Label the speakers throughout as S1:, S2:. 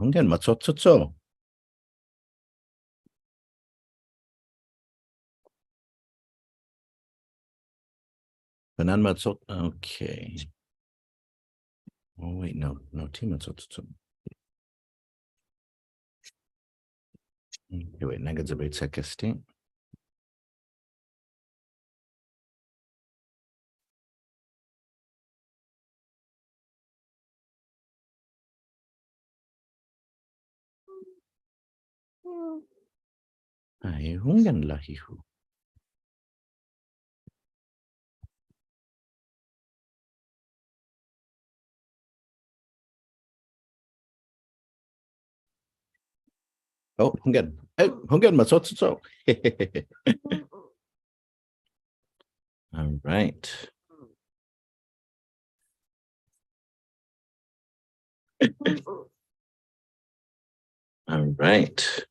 S1: Hunggan matsotso. Banan matsot. Okay. Oh wait, no, team matsotso. Okay, wait, nagadzabait sa casting. Ay, hunggan lahihu. Oh, hunggan. Hunggan matsotso. All right. All right.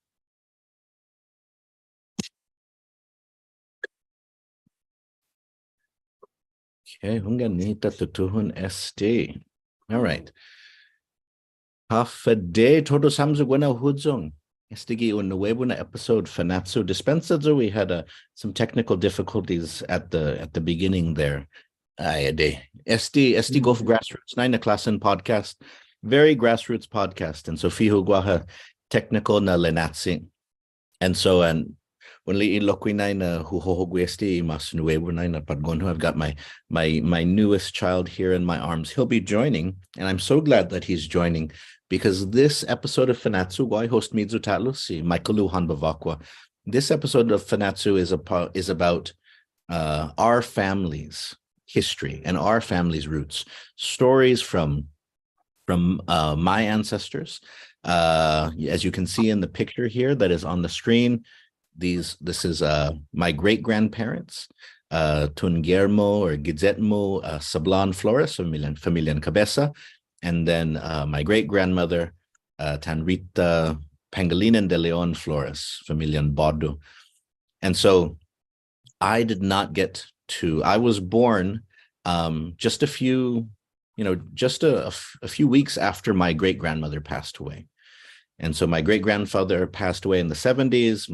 S1: Okay, hunggan nita tutuhun SD. All right. Hafade todo samzugwana hudzong. Estigi un nuevo na episode Fanachu dispensazo. We had some technical difficulties at the beginning there. Ayade. SD Golf Grassroots 9 klassen podcast. Very grassroots podcast. And so fihu guaha technical na lenatsi. And so when li iloquinay na huhohogwesti mas nuevo na na padgonho, I've got my newest child here in my arms. He'll be joining, and I'm so glad that he's joining because this episode of Fanachu, why host Midzu Tatlu si Michael Luhan Bavakwa. This episode of Fanachu is about our family's history and our family's roots, stories from my ancestors. As you can see in the picture here that is on the screen, this is my great-grandparents, Tun Guillermo or Guillermo Sablan Flores, Familian Kabesa, and then my great-grandmother, Rita Pangelinan de Leon Flores, Familian Bådu. And so I did not get to, I was born just a few weeks after my great-grandmother passed away. And so my great-grandfather passed away in the 70s.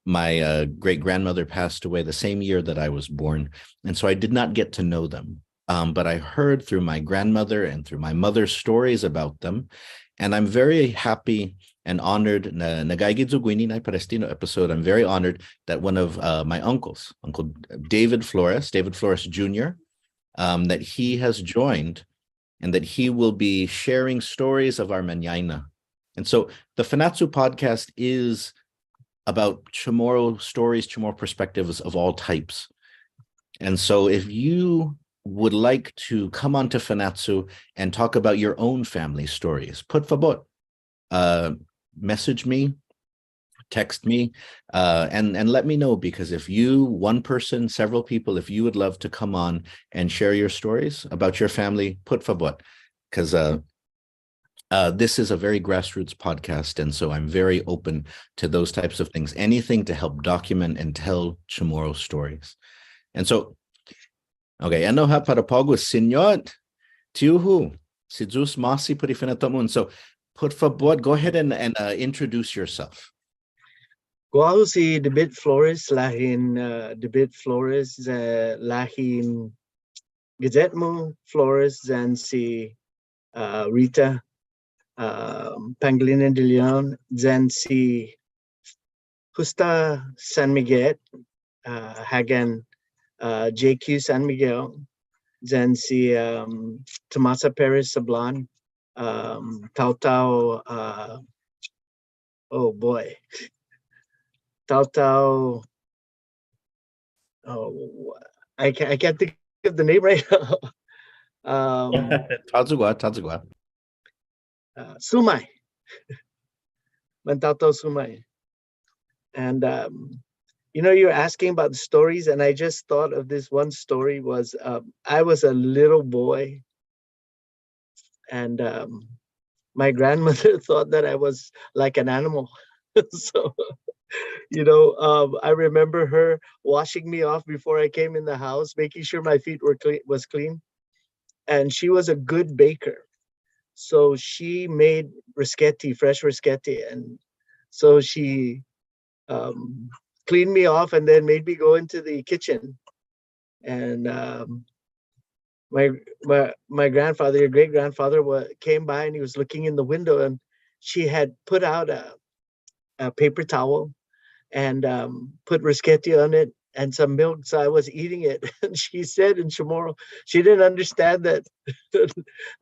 S1: My great-grandmother passed away the same year that I was born. And so I did not get to know them. But I heard through my grandmother and through my mother's stories about them. And I'm very happy and honored. Episode, I'm very honored that one of my uncles, Uncle David Flores Jr., that he has joined and that he will be sharing stories of our Mañaina. And so the Fanachu podcast is about Chamorro stories, Chamorro perspectives of all types. And so if you would like to come on to Fanachu and talk about your own family stories, put favor, message me, text me, and let me know, because if you, one person, several people, if you would love to come on and share your stories about your family, put favor, because this is a very grassroots podcast, and so I'm very open to those types of things, anything to help document and tell Chamorro stories. And so, okay, ano ha para pago Senyor Tiuhu, si Jus Masi Purifinatomun. So, put favor, go ahead and introduce yourself.
S2: Ko si David Flores, lahin David Flores, lahin Guillermo Flores, and si Rita Pangelinan de Leon, then si Justa San Miguel, Hagan JQ San Miguel, then si Tomasa Perez Sablan, Tautau, oh boy, Tautau, oh, I can't think of the name right now.
S1: Tazugwa.
S2: Sumay. Mantato Sumay. And you're asking about the stories, and I just thought of this one story. Was I was a little boy, and my grandmother thought that I was like an animal. So I remember her washing me off before I came in the house, making sure my feet was clean. And she was a good baker. So she made risketti, fresh risketti, and so she cleaned me off and then made me go into the kitchen. And my my grandfather, your great grandfather, came by and he was looking in the window, and she had put out a paper towel and put risketti on it and some milk. So I was eating it, and she said in Chamorro, she didn't understand that that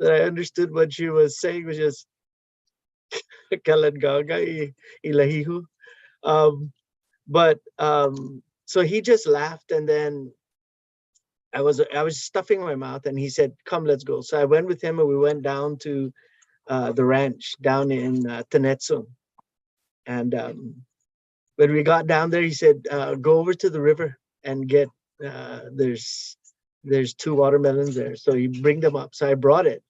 S2: I understood what she was saying, which is "Kalangaga ilahihu." Um, but so he just laughed, and then I was stuffing my mouth, and he said, "Come, let's go." So I went with him, and we went down to the ranch down in Tenetsu. And when we got down there, he said, "Go over to the river and get there's two watermelons there, so you bring them up." So I brought it,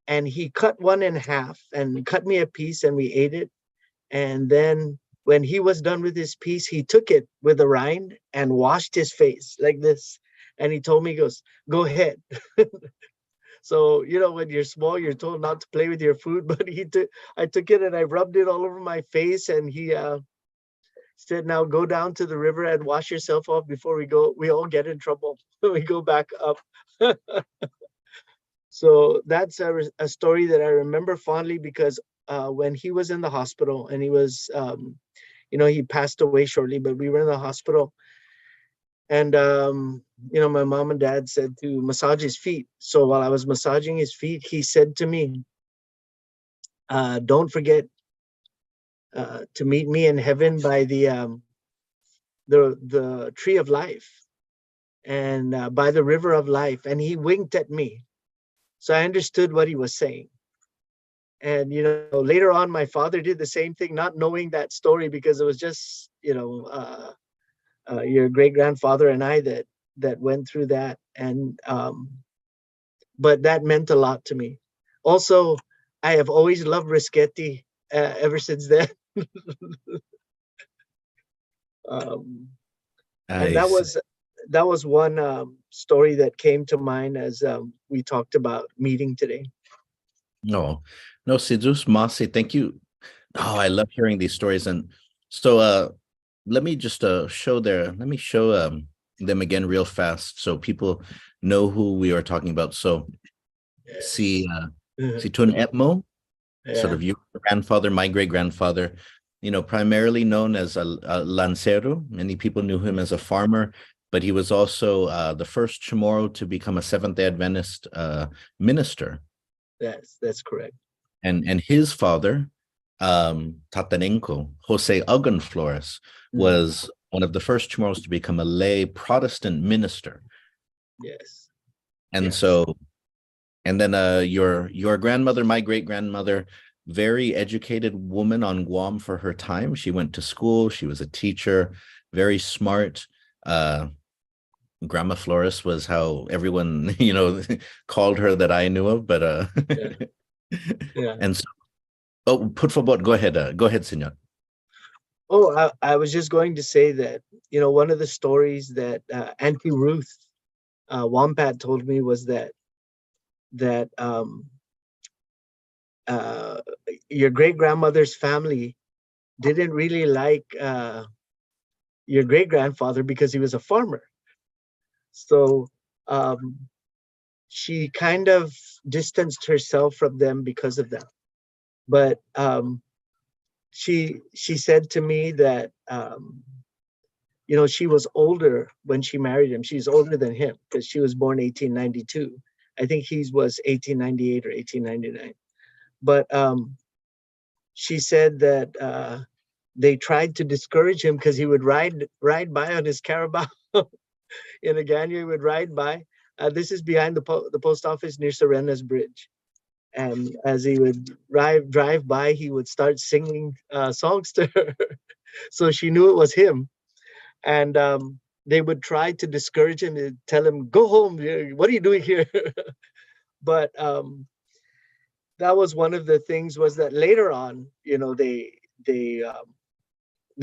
S2: and he cut one in half and cut me a piece, and we ate it. And then when he was done with his piece, he took it with a rind and washed his face like this. And he told me, he goes, "Go ahead." So, when you're small, you're told not to play with your food, but I took it and I rubbed it all over my face. And he said, "Now go down to the river and wash yourself off before we all get in trouble when we go back up." So that's a story that I remember fondly, because when he was in the hospital, and he was, he passed away shortly, but we were in the hospital. And, my mom and dad said to massage his feet. So while I was massaging his feet, he said to me, "Don't forget to meet me in heaven by the tree of life, and by the river of life." And he winked at me. So I understood what he was saying. And, later on, my father did the same thing, not knowing that story, because it was just, your great grandfather and I that went through that. And, but that meant a lot to me. Also, I have always loved risketti ever since then. And
S1: I see.
S2: that was one story that came to mind as we talked about meeting today.
S1: No, no, Sidus Masi, thank you. Oh, I love hearing these stories. And so let me just let me show them again real fast so people know who we are talking about. So see see Tun Etmo, sort
S2: Yeah.
S1: of your grandfather, my great grandfather, primarily known as a lancero. Many people knew him as a farmer, but he was also the first Chamorro to become a Seventh-day Adventist minister.
S2: That's correct.
S1: And his father, Tatanenko, Jose Algan Flores, was one of the first Chamorros to become a lay Protestant minister.
S2: Yes.
S1: And
S2: Yes.
S1: so, and then your grandmother, my great grandmother, very educated woman on Guam for her time. She went to school. She was a teacher, very smart. Grandma Flores was how everyone, called her that I knew of. But
S2: Yeah.
S1: and so, oh, por favor, go ahead, senor.
S2: Oh, I was just going to say that, one of the stories that Auntie Ruth Wampat told me was that your great grandmother's family didn't really like your great grandfather because he was a farmer. So she kind of distanced herself from them because of that. But she said to me that she was older when she married him. She's older than him because she was born 1892. I think he was 1898 or 1899. But she said that they tried to discourage him because he would ride by on his carabao in a Ganyo. He would ride by. This is behind the post office near Serena's Bridge. And as he would drive by, he would start singing songs to her. So she knew it was him. And they would try to discourage him and tell him, "Go home. What are you doing here?" But that was one of the things, was that later on, they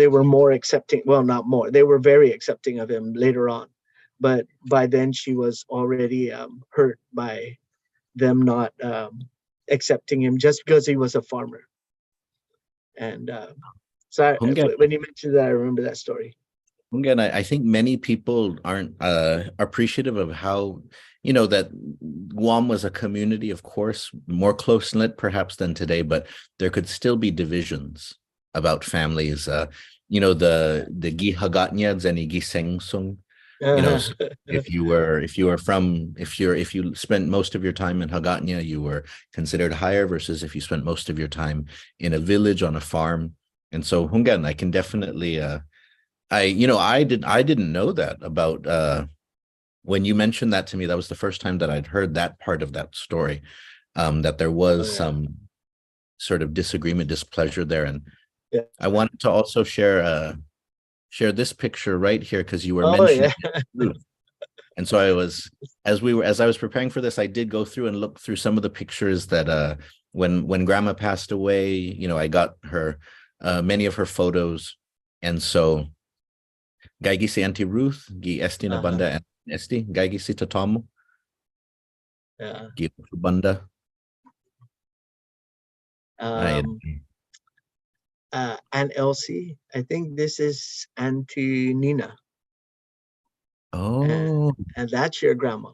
S2: were more accepting. Well, not more. They were very accepting of him later on. But by then, she was already hurt by them not accepting him just because he was a farmer. And
S1: Hungen,
S2: when you mentioned that, I remember that story.
S1: Hungen, I think many people aren't appreciative of how, that Guam was a community, of course, more close-knit perhaps than today, but there could still be divisions about families. The gihagatnya zeni gisengsung. So if you spent most of your time in Hagatnya, you were considered higher versus if you spent most of your time in a village on a farm. And so Hungan, I can definitely I didn't know that about when you mentioned that to me. That was the first time that I'd heard that part of that story, that there was some sort of disagreement, displeasure there. And I wanted to also share this picture right here because you were mentioning Ruth. And so as I was preparing for this, I did go through and look through some of the pictures that when Grandma passed away, I got her many of her photos. And so Gaigi si Auntie Ruth, gi esti na banda and esti, Gaigi si Tatomo. Gi banda.
S2: Aunt Elsie, I think this is Auntie Nina.
S1: Oh,
S2: and that's your grandma.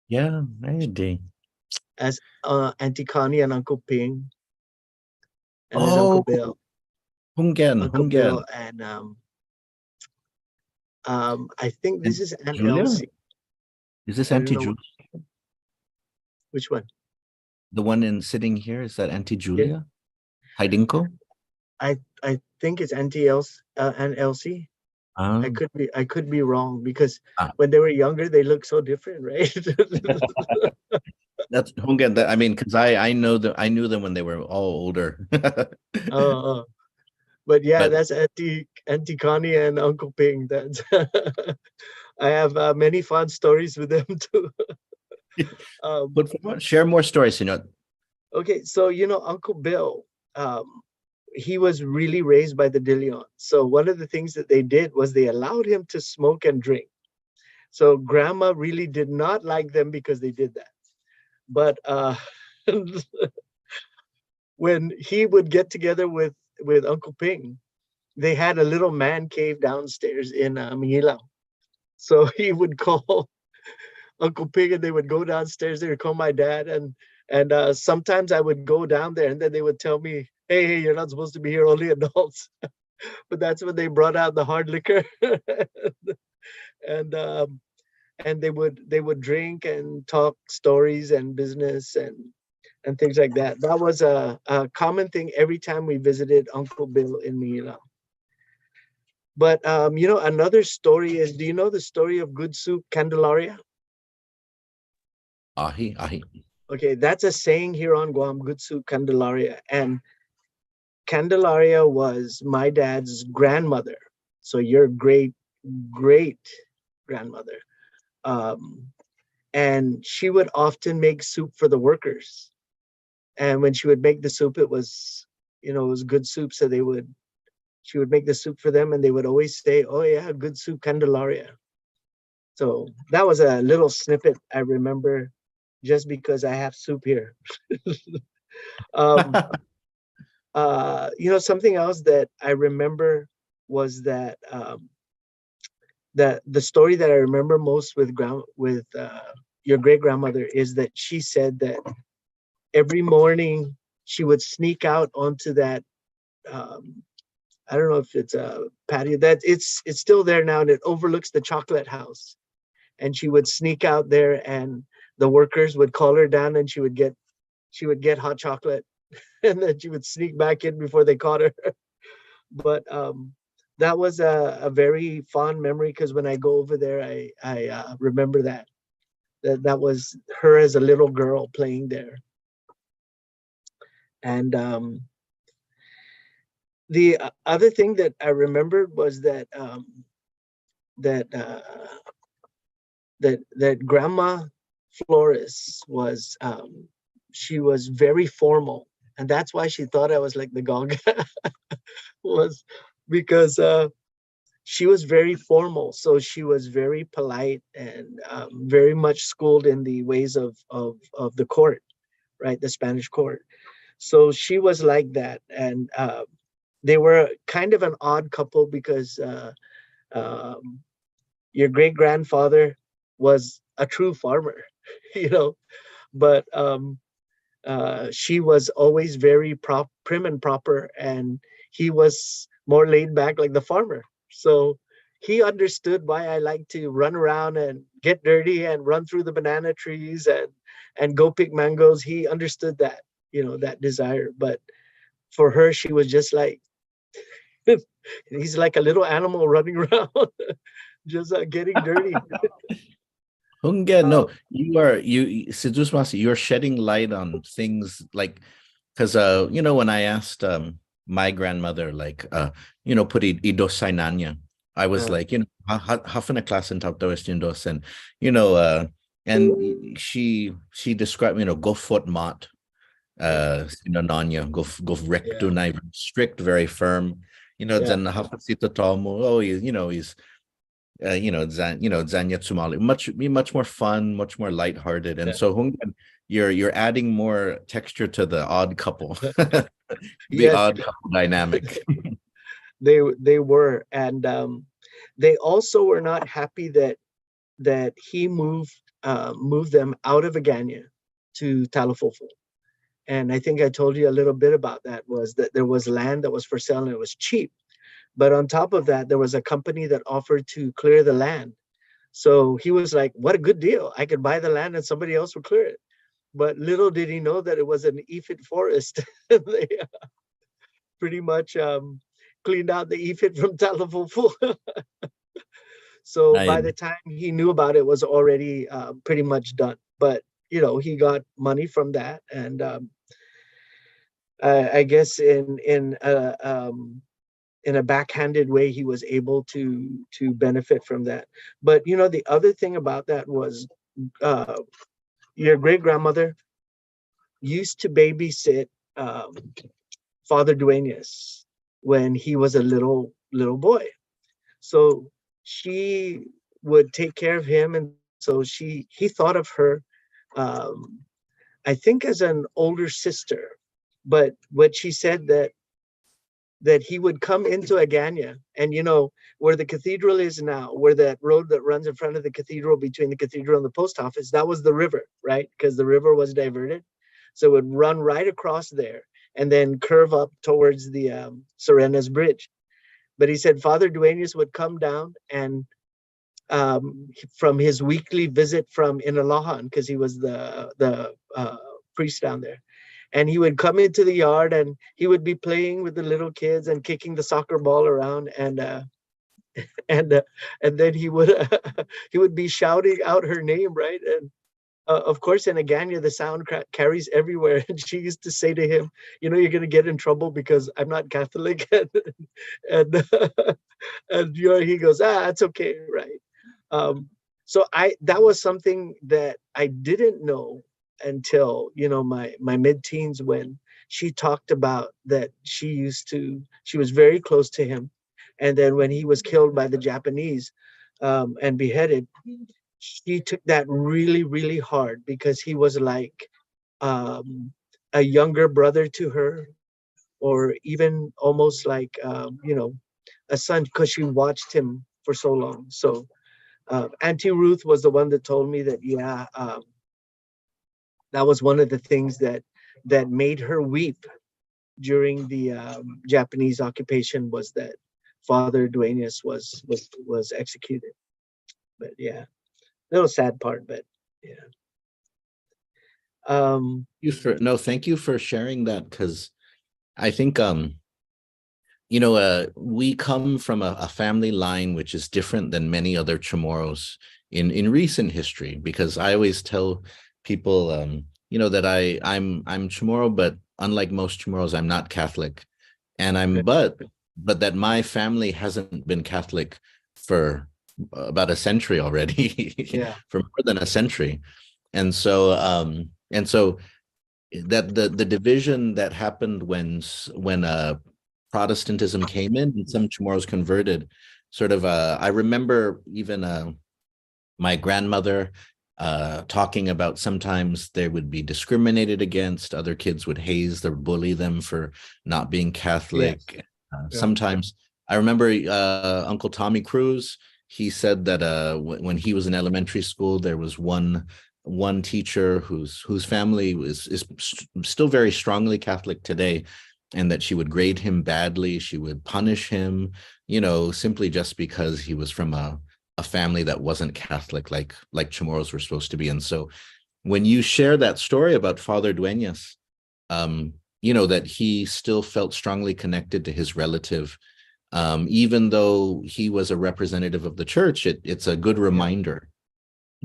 S1: Yeah, I did.
S2: As Auntie Connie and Uncle Ping. And there's Uncle Bill. Uncle Bill and I think this is Aunt Elsie.
S1: Is this Auntie Julia?
S2: Which one?
S1: The one sitting here, is that Auntie Julia? Haidinko?
S2: I think it's Aunt Elsie. I could be wrong because when they were younger they looked so different, right?
S1: That's Hungan. I mean, because I knew them when they were all older.
S2: But that's Auntie Connie and Uncle Ping. That's I have many fun stories with them too.
S1: But share more stories,
S2: Okay, so Uncle Bill, he was really raised by the De Leon. So one of the things that they did was they allowed him to smoke and drink. So Grandma really did not like them because they did that. But when he would get together with Uncle Ping, they had a little man cave downstairs in Mañaina. So he would call Uncle Ping and they would go downstairs. They would call my dad, and sometimes I would go down there and then they would tell me, hey, you're not supposed to be here, only adults. But that's when they brought out the hard liquor. and they would drink and talk stories and business and things like that. That was a common thing every time we visited Uncle Bill in Mañaina. But another story is, do you know the story of Good Soup Candelaria?
S1: Ahi.
S2: Okay, that's a saying here on Guam, Good Soup Candelaria. And Candelaria was my dad's grandmother. So your great grandmother. And she would often make soup for the workers. And when she would make the soup, it was good soup. So she would make the soup for them and they would always say, oh yeah, good soup Candelaria. So that was a little snippet I remember just because I have soup here. Something else that I remember was that that the story that I remember most with your great grandmother is that she said that every morning she would sneak out onto that I don't know if it's a patio, that it's still there now, and it overlooks the chocolate house. And she would sneak out there and the workers would call her down and she would get hot chocolate and then she would sneak back in before they caught her. But that was a very fond memory because when I go over there, I remember that was her as a little girl playing there. And the other thing that I remembered was that that Grandma Flores was she was very formal, and that's why she thought I was like the Gog was because she was very formal. So she was very polite and very much schooled in the ways of the court. right? The Spanish court. So she was like that, and they were kind of an odd couple because um, your great grandfather was a true farmer, you know, but she was always very prim and proper, and he was more laid back like the farmer. So he understood why I like to run around and get dirty and run through the banana trees and go pick mangoes. He understood that, you know, that desire. But for her, she was just like, he's like a little animal running around, just getting dirty.
S1: Hunga,
S2: Uh,
S1: no, Sidus Masi, you're shedding light on things like, because when I asked my grandmother, like put idos sainanya, I was
S2: uh,
S1: like, half in a class in Taptoes Indos, and you know, and she described, go foot mat,
S2: yeah,
S1: Nanya, go recto,
S2: yeah,
S1: strict, very firm.
S2: yeah,
S1: Then half tomo, oh, he's Zanya Tsumali, much more fun, much more lighthearted. And
S2: yeah.
S1: so Hungan, you're adding more texture to the odd couple, the
S2: Yes,
S1: odd couple dynamic.
S2: they were, and they also were not happy that he moved them out of Aganya to Talafofo. And I think I told you a little bit about that, was that there was land that was for sale and it was cheap. But on top of that, there was a company that offered to clear the land. So he was like, what a good deal. I could buy the land and somebody else would clear it. But little did he know that it was an ephit forest. They pretty much cleaned out the ephit from Talafufu. So by
S1: I
S2: the time he knew about it, was already pretty much done. But you know, he got money from that, and I guess in a backhanded way, he was able to benefit from that. But you know, the other thing about that was uh, your great grandmother used to babysit um, Father Duenas when he was a little boy. So she would take care of him, and so he thought of her, um, I think, as an older sister. But what she said, that he would come into Aganya, and you know where the cathedral is now, where that road that runs in front of the cathedral, between the cathedral and the post office, that was the river, right? Because the river was diverted, so it would run right across there and then curve up towards the Serenas Bridge. But he said Father Duenas would come down, and from his weekly visit from Inalahan, because he was the priest down there, and he would come into the yard and he would be playing with the little kids and kicking the soccer ball around, and and then he would he would be shouting out her name, right? And of course, in Aganya, the sound carries everywhere. And she used to say to him, "You know, you're going to get in trouble because I'm not Catholic." And and he goes, "Ah, it's okay, right?" Um, so I that was something that I didn't know until, you know, my mid-teens, when she talked about that she was very close to him, and then when he was killed by the Japanese and beheaded, she took that really, really hard, because he was like a younger brother to her, or even almost like a son, because she watched him for so long. So Auntie Ruth was the one that told me that, yeah, that was one of the things that made her weep during the Japanese occupation, was that Father Duenas was executed. But yeah, little sad part, but yeah. Um,
S1: thank you for sharing that, because I think we come from a family line which is different than many other Chamorros in recent history, because I always tell people that I'm Chamorro, but unlike most Chamorros, I'm not Catholic. And
S2: okay.
S1: but that my family hasn't been Catholic for about a century already,
S2: Yeah,
S1: for more than a century. And so that the division that happened when Protestantism came in and some Chamorros converted, sort of I remember even my grandmother talking about sometimes they would be discriminated against. Other kids would haze or bully them for not being
S2: Yes.
S1: Catholic.
S2: Yeah.
S1: Sometimes I remember Uncle Tommy Cruz. He said that when he was in elementary school, there was one teacher whose family is still very strongly Catholic today, and that she would grade him badly. She would punish him, simply just because he was from a family that wasn't Catholic, like Chamorros were supposed to be. And so when you share that story about Father Dueñas, that he still felt strongly connected to his relative, even though he was a representative of the church, it's a good reminder,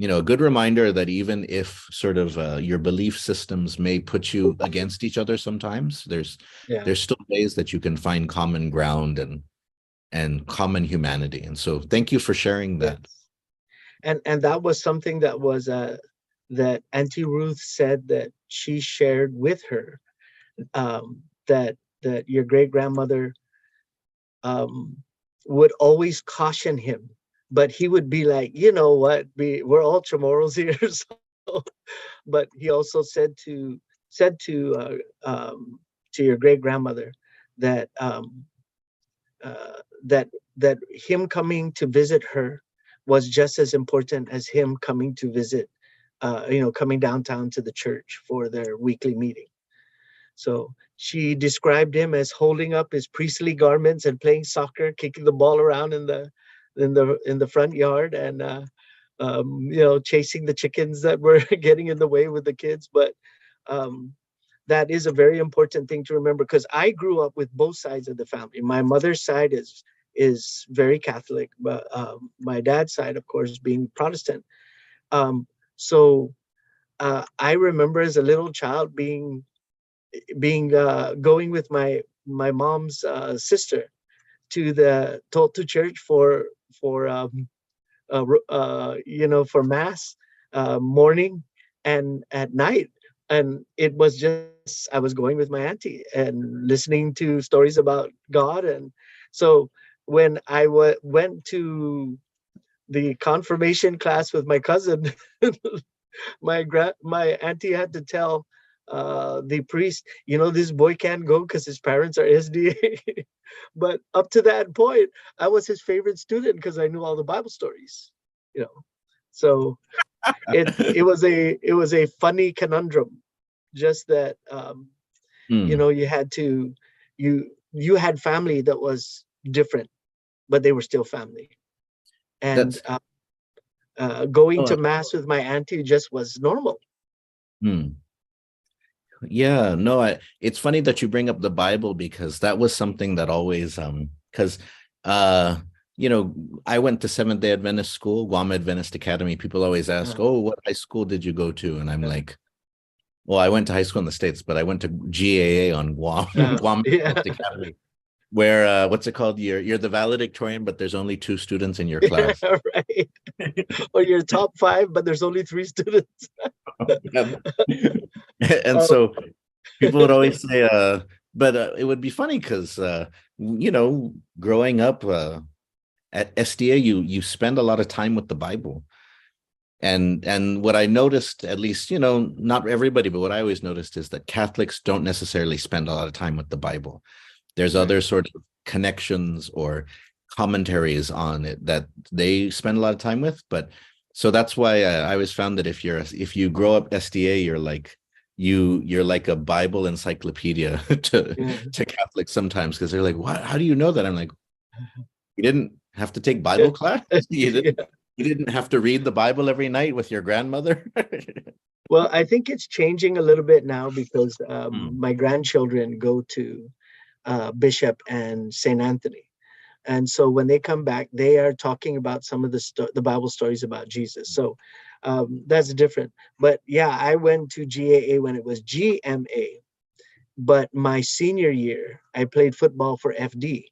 S1: a good reminder that even if sort of your belief systems may put you against each other sometimes, there's still ways that you can find common ground and common humanity. And so thank you for sharing that.
S2: And that was something that was that Auntie Ruth said that she shared with her, that your great grandmother would always caution him, but he would be like, you know what, we're all Chamorros here. So, but he also said to your great grandmother that that him coming to visit her was just as important as him coming to visit, coming downtown to the church for their weekly meeting. So she described him as holding up his priestly garments and playing soccer, kicking the ball around in the front yard, and chasing the chickens that were getting in the way with the kids. But that is a very important thing to remember, because I grew up with both sides of the family. My mother's side is very Catholic, but my dad's side, of course, being Protestant. So I remember as a little child being going with my mom's sister to church for for mass, morning and at night. And it was just, I was going with my auntie and listening to stories about God. And so when I went to the confirmation class with my cousin, my auntie had to tell the priest, this boy can't go because his parents are SDA. But up to that point, I was his favorite student because I knew all the Bible stories. So it was a funny conundrum, just that you had to you had family that was different, but they were still family. And
S1: That's
S2: going to mass with my auntie just was normal.
S1: Yeah, no, it's funny that you bring up the Bible, because that was something that always because I went to Seventh-day Adventist school, Guam Adventist Academy. People always ask, "Oh, what high school did you go to?" And I'm like, "Well, I went to high school in the States, but I went to GAA on Guam, Guam Adventist Academy, where what's it called? You're the valedictorian, but there's only 2 students in your class."
S2: Right. Or you're top 5, but there's only 3 students.
S1: And so people would always say, but it would be funny because, growing up at SDA, you spend a lot of time with the Bible. And what I noticed, at least, not everybody, but what I always noticed is that Catholics don't necessarily spend a lot of time with the Bible. There's other sort of connections or commentaries on it that they spend a lot of time with. But so that's why I always found that if you grow up SDA, you're like a Bible encyclopedia to Catholics sometimes, because they're like, "What? How do you know that?" I'm like, "You didn't have to take Bible class. You didn't have to read the Bible every night with your grandmother."
S2: Well, I think it's changing a little bit now, because my grandchildren go to Bishop and St. Anthony. And so when they come back, they are talking about some of the Bible stories about Jesus. So that's different. But yeah, I went to GAA when it was GMA. But my senior year, I played football for FD.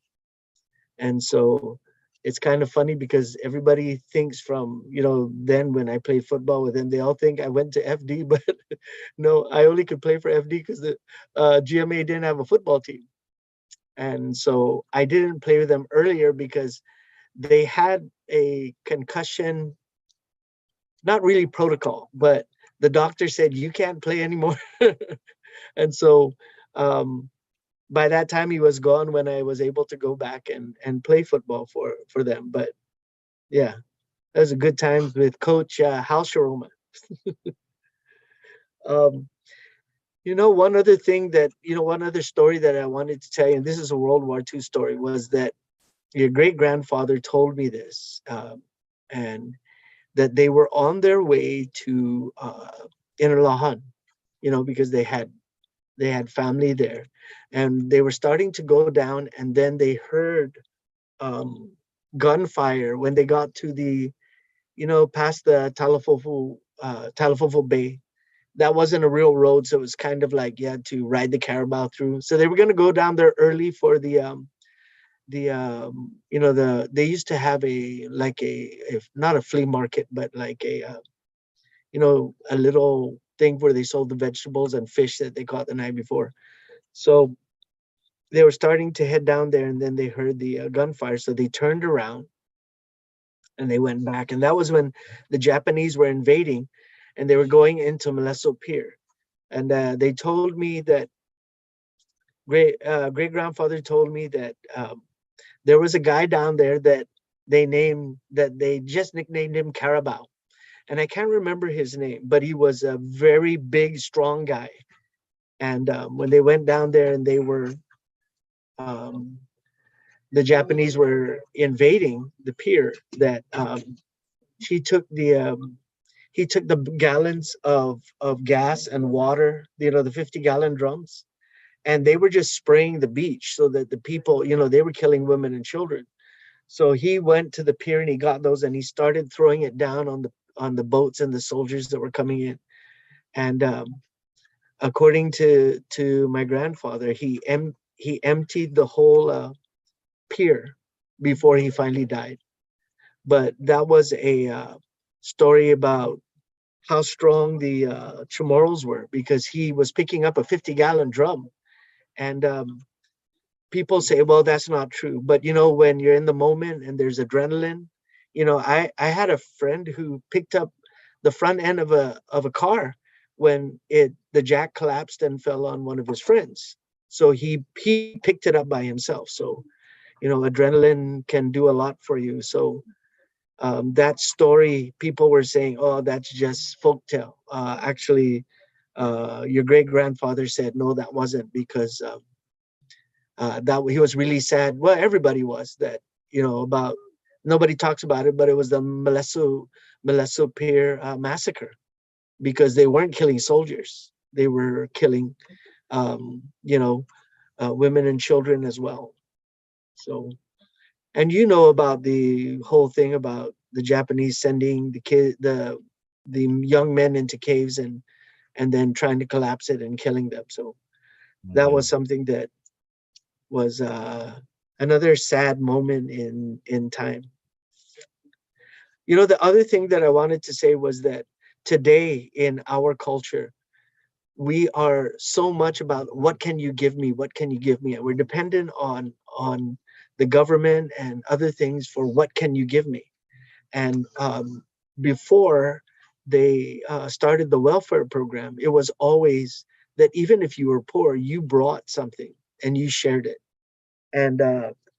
S2: And so it's kind of funny, because everybody thinks from, then when I played football with them, they all think I went to FD. But no, I only could play for FD because the GMA didn't have a football team. And so I didn't play with them earlier because they had a concussion not really protocol, but the doctor said you can't play anymore. And so um, by that time he was gone when I was able to go back and play football for them. But yeah, that was a good times with Coach Hal Sharoma. Um, one other thing that one other story that I wanted to tell you, and this is a World War II story, was that your great grandfather told me this, and that they were on their way to Interlahan, because they had family there, and they were starting to go down, and then they heard um, gunfire when they got to the past the Talafofo Bay. That wasn't a real road, so it was kind of like you had to ride the Carabao through. So they were going to go down there early for they used to have a like a if not a flea market, but like a little thing where they sold the vegetables and fish that they caught the night before. So they were starting to head down there, and then they heard the gunfire. So they turned around and they went back, and that was when the Japanese were invading, and they were going into Malesso Pier. And they told me that great grandfather told me that there was a guy down there that they just nicknamed him Carabao, and I can't remember his name, but he was a very big, strong guy. And when they went down there and um, the Japanese were invading the pier, that he took the he took the gallons of gas and water, the 50-gallon drums, and they were just spraying the beach so that the people, they were killing women and children. So he went to the pier and he got those and he started throwing it down on the boats and the soldiers that were coming in. And according to my grandfather, he emptied the whole pier before he finally died. But that was a story about how strong the Chamorros were, because he was picking up a 50-gallon drum. And people say, well, that's not true. But, when you're in the moment and there's adrenaline, I had a friend who picked up the front end of a car when the jack collapsed and fell on one of his friends. So he picked it up by himself. So, adrenaline can do a lot for you. So that story, people were saying, oh, that's just folktale. Actually, your great grandfather said, no, that wasn't, because that he was really sad. Well, everybody was, that, about, nobody talks about it, but it was the Malesso Pier massacre, because they weren't killing soldiers. They were killing, women and children as well. So, and about the whole thing about the Japanese sending the young men into caves and then trying to collapse it and killing them. So that
S1: Mhm.
S2: was something that was another sad moment in time. The other thing that I wanted to say was that today in our culture, we are so much about what can you give me, what can you give me, and we're dependent on the government and other things for what can you give me. And before they started the welfare program, it was always that even if you were poor, you brought something and you shared it. And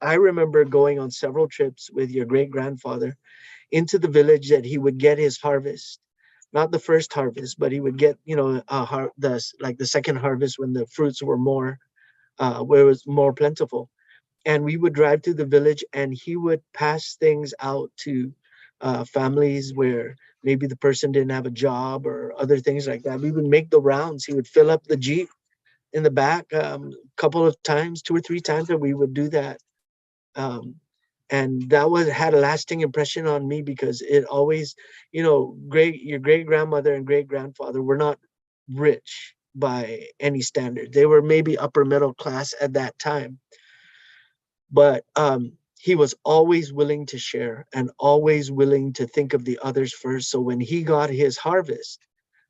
S2: I remember going on several trips with your great grandfather into the village, that he would get his harvest, not the first harvest, but he would get, the second harvest, when the fruits were more, where it was more plentiful. And we would drive to the village and he would pass things out to families where maybe the person didn't have a job or other things like that. We would make the rounds. He would fill up the Jeep in the back a couple of times, 2 or 3 times that we would do that. Um, and that had a lasting impression on me, because it always, your great grandmother and great grandfather were not rich by any standard. They were maybe upper middle class at that time, but he was always willing to share and always willing to think of the others first. So when he got his harvest,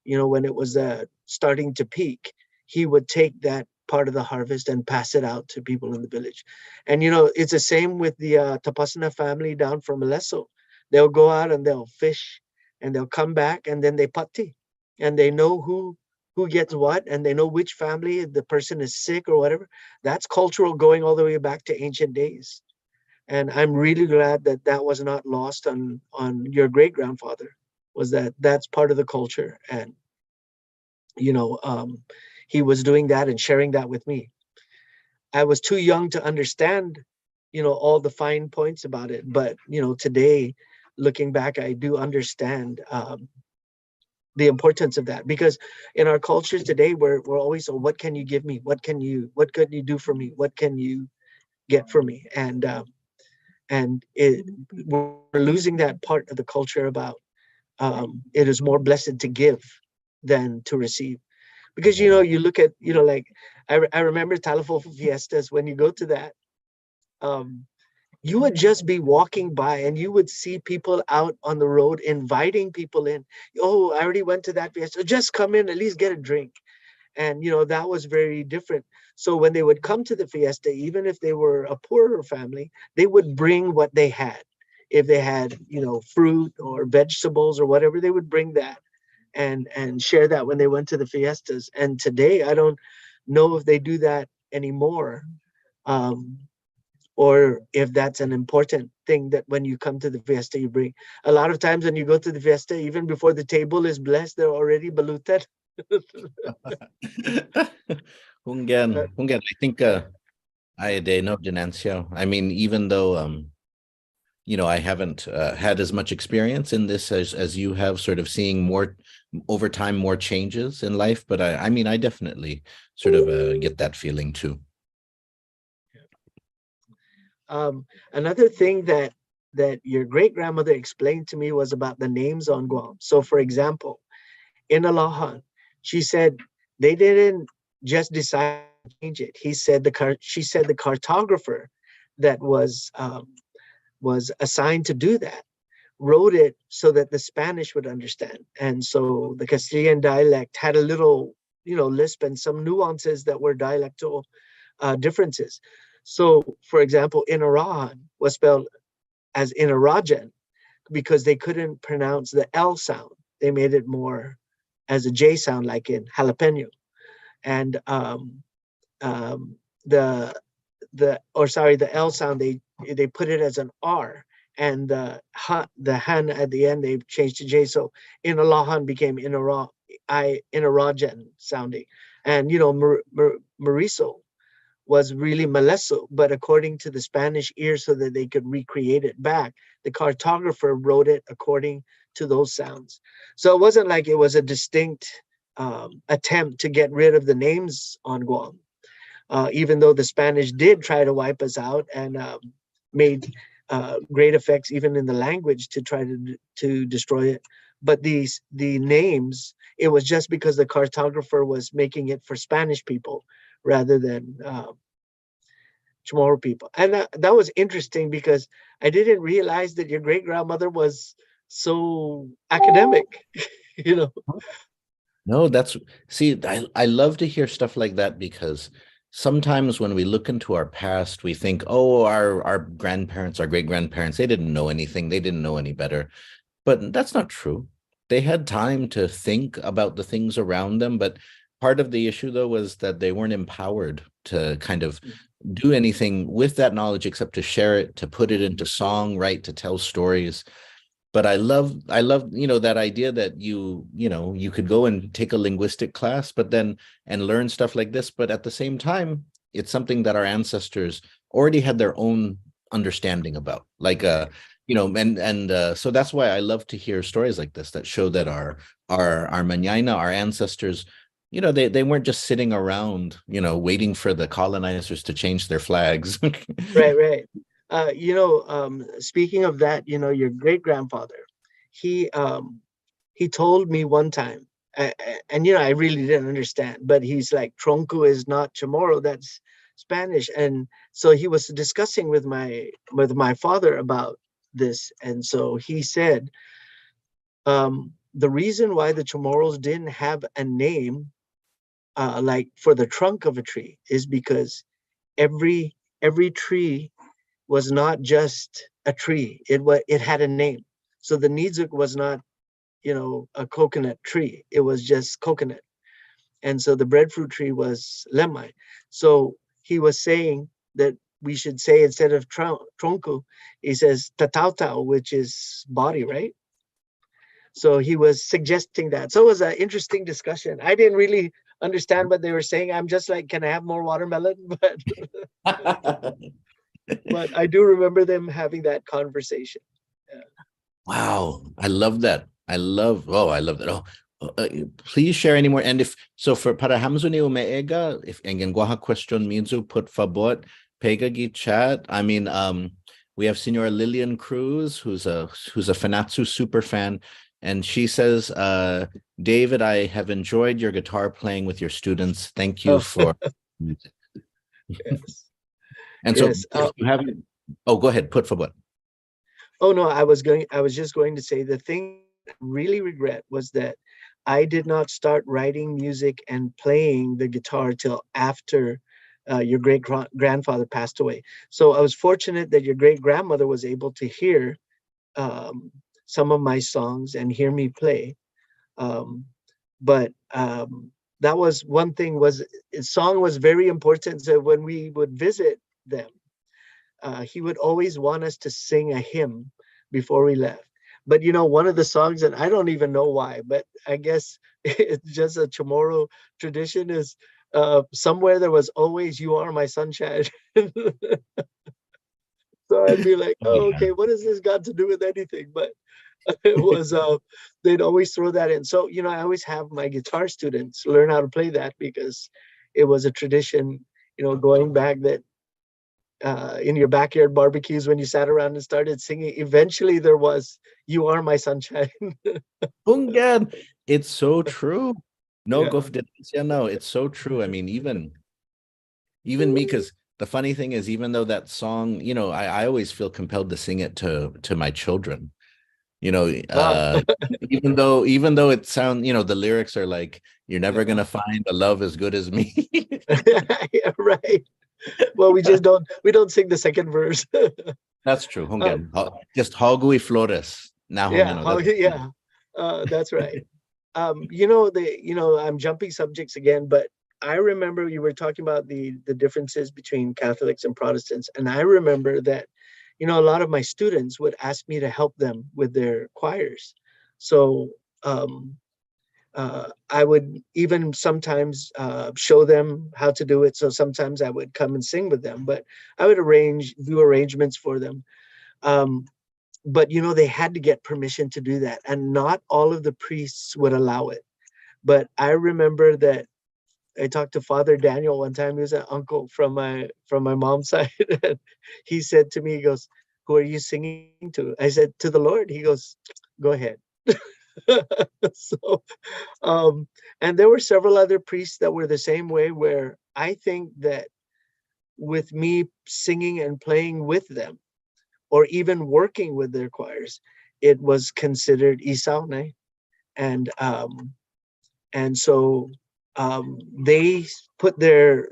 S2: when it was starting to peak, he would take that part of the harvest and pass it out to people in the village. And it's the same with the Tapasana family down from Malesso. They'll go out and they'll fish, and they'll come back, and then they patti, and they know who gets what, and they know which family the person is sick or whatever. That's cultural going all the way back to ancient days. And I'm really glad that that was not lost on your great grandfather, was that that's part of the culture. And you know, he was doing that and sharing that with me. I was too young to understand, all the fine points about it. But today, looking back, I do understand the importance of that, because in our culture today, we're always, oh, what can you give me? What could you do for me? What can you get for me? We're losing that part of the culture about it is more blessed to give than to receive. Because you look at, like I remember Talafofo fiestas. When you go to that, um you would just be walking by and you would see people out on the road inviting people in. Oh, I already went to that fiesta, just come in, at least get a drink. And that was very different. So when they would come to the fiesta, even if they were a poorer family, they would bring what they had. If they had fruit or vegetables or whatever, they would bring that and share that when they went to the fiestas. And today, I don't know if they do that anymore, um, or if that's an important thing, that when you come to the fiesta, you bring. A lot of times when you go to the fiesta, even before the table is blessed, they're already baluted.
S1: Hunggan, I think I de no denuncio. I mean, even though I haven't had as much experience in this as you have, sort of seeing more over time, more changes in life. But I mean, I definitely sort of get that feeling too.
S2: Another thing that your great grandmother explained to me was about the names on Guam. So, for example, in Alahan, she said they didn't just decide to change it. She said the cartographer that was assigned to do that wrote it so that the Spanish would understand. And so the Castilian dialect had a little, lisp and some nuances that were dialectal differences. So, for example, Inarajan was spelled as Inarajan because they couldn't pronounce the L sound. They made it more as a J sound, like in jalapeno. And the L sound, they put it as an R, and the han at the end they changed to J. So Inalahan became Inarajan sounding. And Mariso was really Maleso, but according to the Spanish ear, so that they could recreate it back, the cartographer wrote it according to those sounds. So it wasn't like it was a distinct attempt to get rid of the names on Guam, even though the Spanish did try to wipe us out and made great effects even in the language to try to destroy it. But the names, it was just because the cartographer was making it for Spanish people rather than Chamorro people. And that was interesting because I didn't realize that your great grandmother was so academic, you know.
S1: No, I love to hear stuff like that, because sometimes when we look into our past, we think, oh, our grandparents, our great grandparents, they didn't know anything, they didn't know any better. But that's not true. They had time to think about the things around them. But part of the issue, though, was that they weren't empowered to kind of do anything with that knowledge except to share it, to put it into song, right, to tell stories. But I love, that idea that you could go and take a linguistic class, but then and learn stuff like this. But at the same time, it's something that our ancestors already had their own understanding about, like so that's why I love to hear stories like this that show that our Mañaina, our ancestors, they weren't just sitting around, waiting for the colonizers to change their flags.
S2: Right. Speaking of that, your great grandfather, he he told me one time, and I really didn't understand, but he's like, tronco is not chamorro, that's Spanish. And so he was discussing with my father about this, and so he said, the reason why the chamorros didn't have a name, like for the trunk of a tree, is because every tree was not just a tree. It had a name. So the Nizuk was not a coconut tree. It was just coconut. And so the breadfruit tree was lemai. So he was saying that we should say, instead of tronco, he says tatautau, which is body, right? So he was suggesting that. So it was an interesting discussion. I didn't really understand what they were saying. I'm just like, can I have more watermelon? But I do remember them having that conversation. Yeah.
S1: Wow, I love that. I love that. Please share any more. And if so, for para hamzuni umeega, if engengwaha question minzu put favor, pegagi chat. I mean, we have Senora Lillian Cruz, who's a Fanachu super fan, and she says, David, I have enjoyed your guitar playing with your students. Thank you
S2: Oh,
S1: for music.
S2: yes.
S1: And so
S2: Yes.
S1: if you haven't, go ahead, put favor.
S2: Oh no, I was just going to say, the thing I really regret was that I did not start writing music and playing the guitar till after your great grandfather passed away. So I was fortunate that your great grandmother was able to hear some of my songs and hear me play. Um, but that was one thing, was song was very important. So when we would visit them, he would always want us to sing a hymn before we left. But one of the songs, and I don't even know why, but I guess it's just a Chamorro tradition, is somewhere there was always "You Are My Sunshine." So I'd be like,
S1: Oh,
S2: oh,
S1: yeah.
S2: okay, what has this got to do with anything? But it was, they'd always throw that in. So, I always have my guitar students learn how to play that, because it was a tradition, going back, that in your backyard barbecues, when you sat around and started singing, eventually there was "You Are My Sunshine."
S1: Bungan, it's so true. No
S2: Yeah.
S1: guf denuncia, no, it's so true. I mean, even me, because the funny thing is, even though that song, I always feel compelled to sing it to my children. You know,
S2: Ah,
S1: uh, even though it sound, the lyrics are like, "You're never
S2: yeah.
S1: gonna find a love as good as me."
S2: Yeah, right. Well, we don't sing the second verse.
S1: That's true.
S2: um,
S1: Hungan, just Hogui Flores. Now,
S2: yeah,
S1: that's
S2: yeah, that's right. I'm jumping subjects again, but I remember you were talking about the differences between Catholics and Protestants, and I remember that, a lot of my students would ask me to help them with their choirs. So um, I would even sometimes show them how to do it. So sometimes I would come and sing with them, but I would do arrangements for them. Um, but they had to get permission to do that, and not all of the priests would allow it. But I remember that I talked to Father Daniel one time. He was an uncle from my mom's side. And he said to me, he goes, "Who are you singing to?" I said, "To the Lord." He goes, "Go ahead." So, and there were several other priests that were the same way, where I think that with me singing and playing with them, or even working with their choirs, it was considered isaune. And so they put their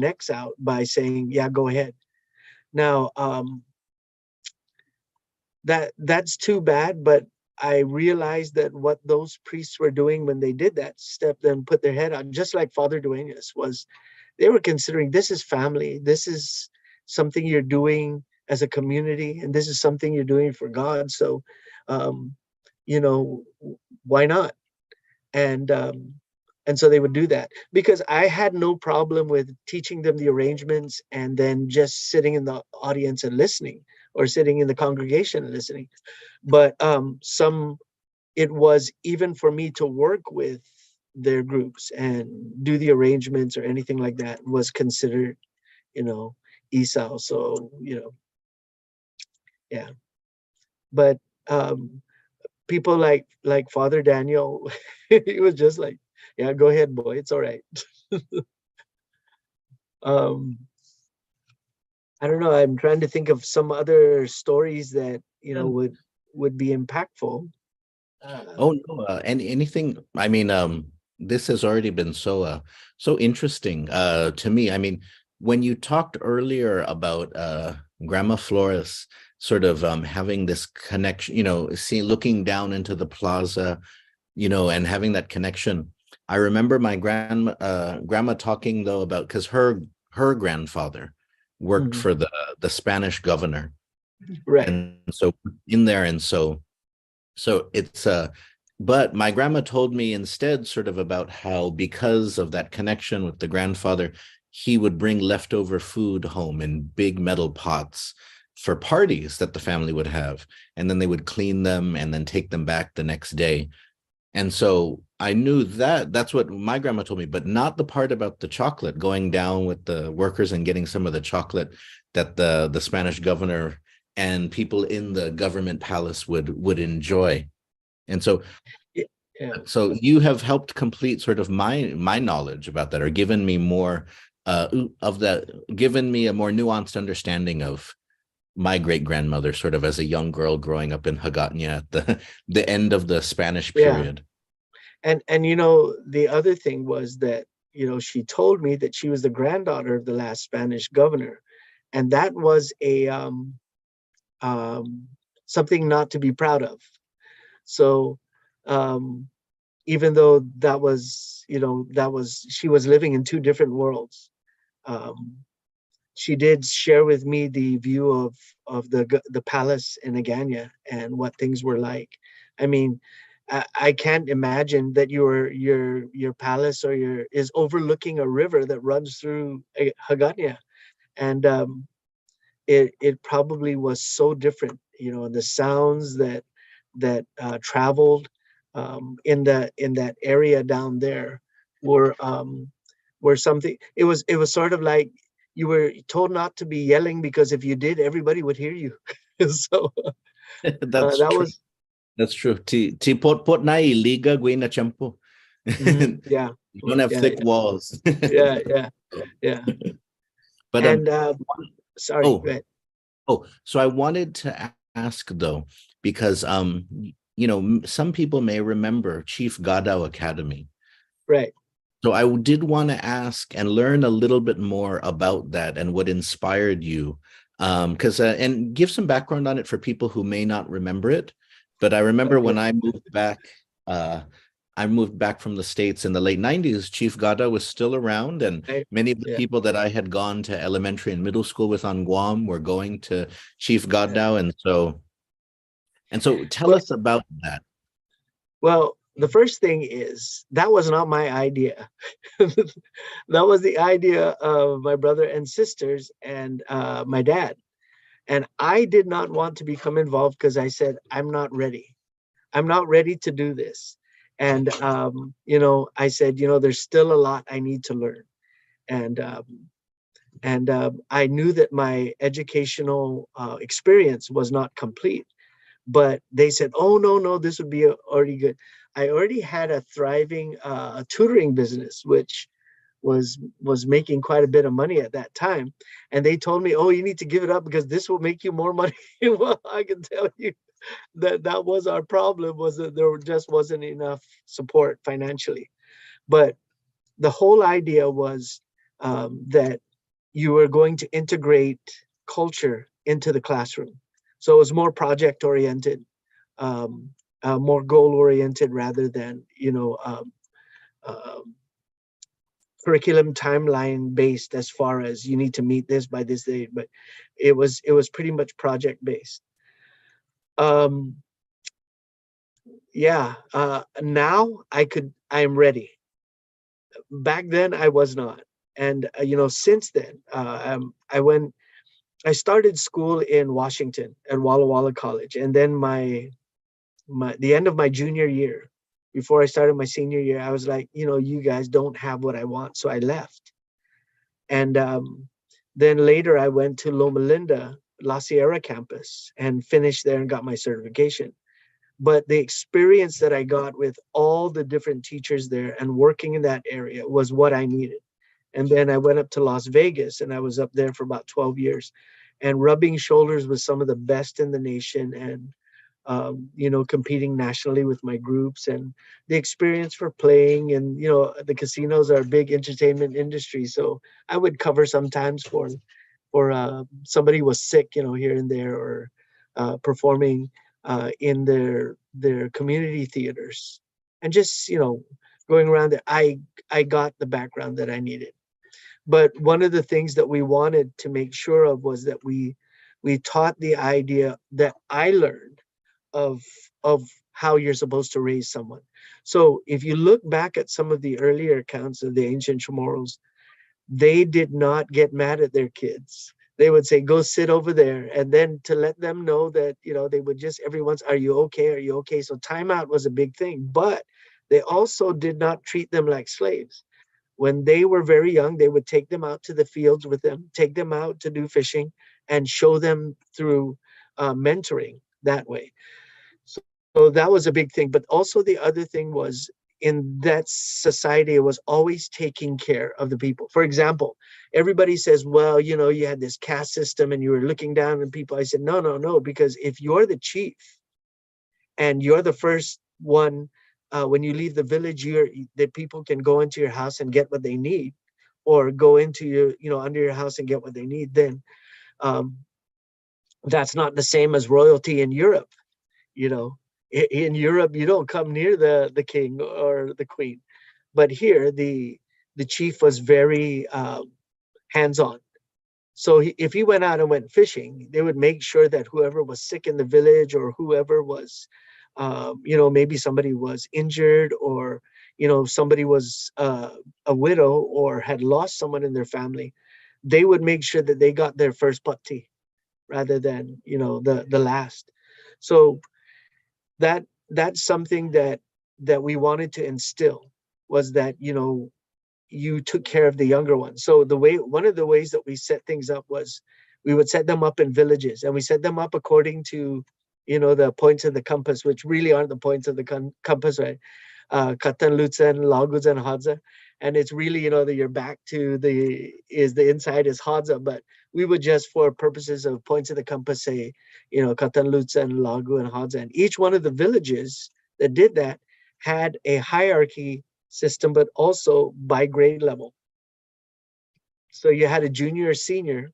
S2: necks out by saying, "Yeah, go ahead." Now, that's too bad, but I realized that what those priests were doing when they did that step, then put their head out, just like Father Duenas was, they were considering, this is family, this is something you're doing as a community, and this is something you're doing for God. So, um, you know, why not? And so they would do that, because I had no problem with teaching them the arrangements and then just sitting in the audience and listening, or sitting in the congregation and listening. But some it was, even for me to work with their groups and do the arrangements or anything like that, was considered, you know, Esau. So, yeah. But people like Father Daniel, he was just like, "Yeah, go ahead, boy, it's all right." um I don't know, I'm trying to think of some other stories that would be impactful. uh,
S1: Oh no, and anything. This has already been so interesting to me. when you talked earlier about Grandma Flores sort of having this connection, looking down into the plaza, and having that connection. I remember my grandma talking though about, because her grandfather worked
S2: Mhm.
S1: for the Spanish governor,
S2: Right.
S1: and so in there, and so it's but my grandma told me instead sort of about how, because of that connection with the grandfather, he would bring leftover food home in big metal pots for parties that the family would have, and then they would clean them and then take them back the next day. And so I knew that that's what my grandma told me, but not the part about the chocolate, going down with the workers and getting some of the chocolate that the Spanish governor and people in the government palace would enjoy. And so
S2: Yeah. Yeah.
S1: so you have helped complete sort of my knowledge about that, or given me more of that, given me a more nuanced understanding of my great grandmother, sort of as a young girl growing up in Hagatnya at the end of the Spanish
S2: Yeah.
S1: period.
S2: And the other thing was that, she told me that she was the granddaughter of the last Spanish governor, and that was a um, something not to be proud of. So, um, even though that was, she was living in two different worlds. Um, she did share with me the view of the palace in Aganya and what things were like. I mean, I can't imagine that your palace or your is overlooking a river that runs through Hagania, and it probably was so different. The sounds that traveled in that area down there were something. It was sort of like you were told not to be yelling, because if you did, everybody would hear you. So
S1: That's
S2: that
S1: true.
S2: was.
S1: That's true. Ti pot na iliga gwina champo.
S2: Yeah,
S1: You don't have
S2: yeah,
S1: thick walls.
S2: yeah, yeah, yeah.
S1: But
S2: And sorry,
S1: oh
S2: go ahead.
S1: so I wanted to ask though, because some people may remember Chief Gadao Academy.
S2: Right.
S1: So I did want to ask and learn a little bit more about that and what inspired you. Because and give some background on it for people who may not remember it. But I remember when
S2: Okay.
S1: uh, I moved back from the States in the late 90s, Chief Gada was still around, and
S2: Right.
S1: many of the
S2: Yeah.
S1: people that I had gone to elementary and middle school with on Guam were going to Chief
S2: Yeah.
S1: Gadao. And so tell
S2: Well,
S1: us about that.
S2: the first thing is that was not my idea. That was the idea of my brother and sisters and my dad. And I did not want to become involved because I said, I'm not ready. I'm not ready to do this. And, I said, there's still a lot I need to learn. And I knew that my educational experience was not complete. But they said, oh, no, no, this would be already good. I already had a thriving tutoring business, which was making quite a bit of money at that time. And they told me, oh, you need to give it up because this will make you more money. Well, I can tell you that was our problem, was that there just wasn't enough support financially. But the whole idea was that you were going to integrate culture into the classroom. So it was more project oriented, more goal oriented, rather than um, curriculum timeline based, as far as you need to meet this by this date. But it was pretty much project based. Um, yeah. Now I am ready. Back then I was not. And since then, I started school in Washington at Walla Walla College, and then the end of my junior year, before I started my senior year, I was like, you guys don't have what I want, so I left. And then later I went to Loma Linda, La Sierra campus, and finished there and got my certification. But the experience that I got with all the different teachers there and working in that area was what I needed. And then I went up to Las Vegas, and I was up there for about 12 years and rubbing shoulders with some of the best in the nation, and competing nationally with my groups, and the experience for playing. And the casinos are a big entertainment industry, so I would cover sometimes for somebody was sick, here and there, or performing in their community theaters, and just going around there. I got the background that I needed. But one of the things that we wanted to make sure of was that we taught the idea that I learned of of how you're supposed to raise someone. So if you look back at some of the earlier accounts of the ancient Chamorros, they did not get mad at their kids. They would say, go sit over there. And then to let them know that, they would just every once, are you okay? Are you okay? So timeout was a big thing. But they also did not treat them like slaves. When they were very young, they would take them out to the fields with them, take them out to do fishing, and show them through mentoring that way. So that was a big thing. But also the other thing was, in that society, it was always taking care of the people. For example, everybody says, well, you had this caste system and you were looking down on people. I said, no, no, no, because if you're the chief and you're the first one, when you leave the village, the people can go into your house and get what they need, or go into your, under your house and get what they need. Then um, that's not the same as royalty in Europe. You know, in Europe, you don't come near the king or the queen, but here the chief was very hands-on. So if he went out and went fishing, they would make sure that whoever was sick in the village, or whoever was, maybe somebody was injured, or somebody was a widow or had lost someone in their family, they would make sure that they got their first patti rather than the last. So that's something that we wanted to instill, was that you took care of the younger ones. So one of the ways that we set things up was, we would set them up in villages, and we set them up according to the points of the compass, which really aren't the points of the compass, right? Katan, Lutsen, Laguds, and Hadza. And it's really, that you're back to the inside is Hadza, but we would just, for purposes of points of the compass, say, Katan, Lutsen, Lagu, and Hadza. And each one of the villages that did that had a hierarchy system, but also by grade level. So you had a junior, senior,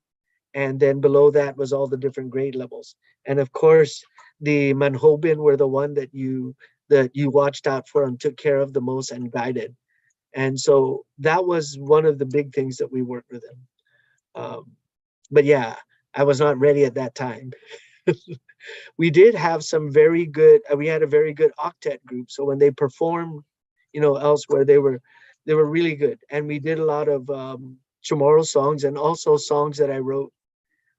S2: and then below that was all the different grade levels. And of course, the Manhobin were the one that you watched out for and took care of the most and guided. And so that was one of the big things that we worked with them. But yeah, I was not ready at that time. We did have some very good, we had a very good octet group. So when they performed, elsewhere, they were really good. And we did a lot of Chamorro songs, and also songs that I wrote,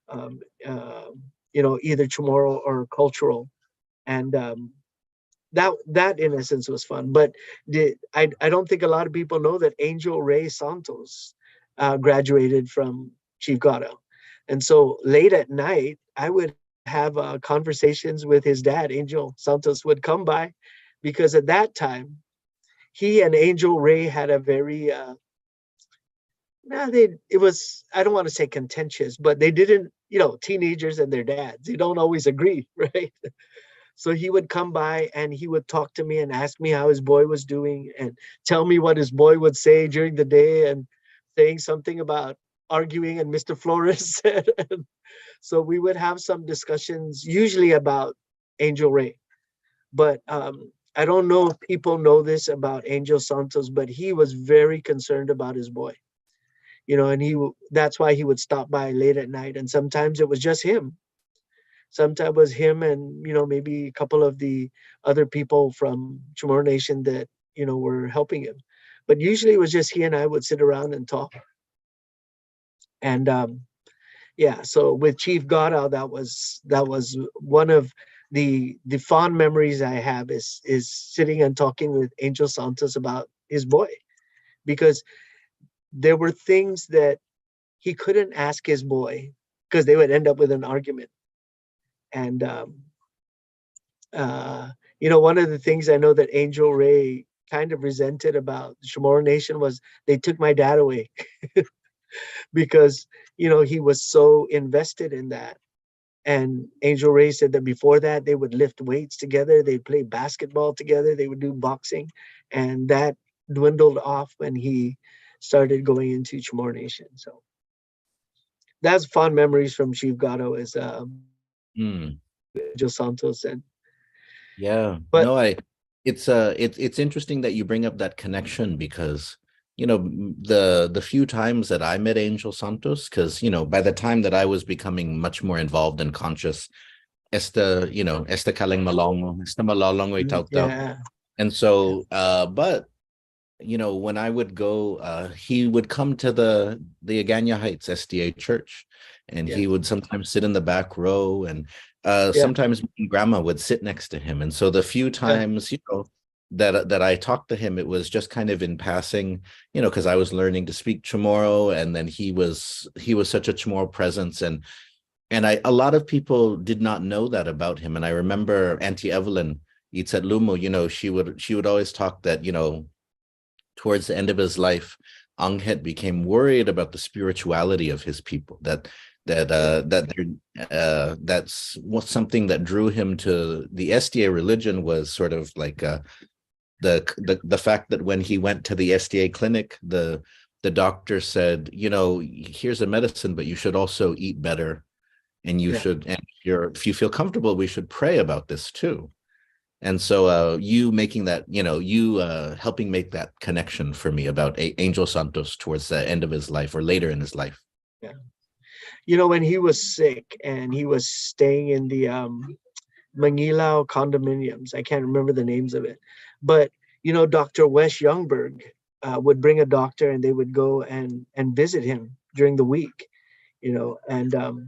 S2: um, uh, either Chamorro or cultural. And that in essence was fun. But I don't think a lot of people know that Angel Ray Santos graduated from Chief Gadao. And so late at night, I would have conversations with his dad. Angel Santos would come by, because at that time, he and Angel Ray had a very it was, I don't want to say contentious, but they didn't, teenagers and their dads, they don't always agree, right? So he would come by and he would talk to me and ask me how his boy was doing, and tell me what his boy would say during the day, and saying something about arguing, and Mr. Flores said. So we would have some discussions, usually about Angel Ray. But I don't know if people know this about Angel Santos, but he was very concerned about his boy. And that's why he would stop by late at night. And sometimes it was just him. Sometimes it was him and, maybe a couple of the other people from Chamorro Nation that, were helping him. But usually it was just he and I would sit around and talk. And yeah, so with Chief Gadao, that was one of the fond memories I have, is sitting and talking with Angel Santos about his boy, because there were things that he couldn't ask his boy, because they would end up with an argument. And one of the things I know that Angel Ray kind of resented about the Chamorro Nation was they took my dad away, because he was so invested in that. And Angel Ray said that before that, they would lift weights together, they'd play basketball together, they would do boxing. And that dwindled off when he started going into Chamorro Nation. So that's fond memories from Chief Gadao is
S1: Mm.
S2: Angel Santos. And
S1: Yeah.
S2: but
S1: No, it's interesting that you bring up that connection because the few times that I met Angel Santos, because by the time that I was becoming much more involved and conscious, esta kaleng malongo, esta malolongo itaw.
S2: yeah,
S1: And so but when I would go, he would come to the Agana Heights SDA church, and
S2: yeah,
S1: he would sometimes sit in the back row, and
S2: yeah,
S1: sometimes grandma would sit next to him. And so the few
S2: yeah,
S1: times, that I talked to him, it was just kind of in passing, because I was learning to speak Chamorro, and then he was such a Chamorro presence, and a lot of people did not know that about him. And I remember Auntie Evelyn Itzat Lumo, she would always talk that, towards the end of his life, Anghet became worried about the spirituality of his people.
S2: yeah,
S1: That's what something that drew him to the SDA religion was sort of like the fact that when he went to the SDA clinic, the doctor said, here's a medicine, but you should also eat better, and
S2: yeah.
S1: if you feel comfortable, we should pray about this too. And so you making that, you helping make that connection for me about Angel Santos towards the end of his life or later in his life.
S2: Yeah. When he was sick and he was staying in the Manila condominiums, I can't remember the names of it, but Dr. Wes Youngberg would bring a doctor, and they would go and visit him during the week, and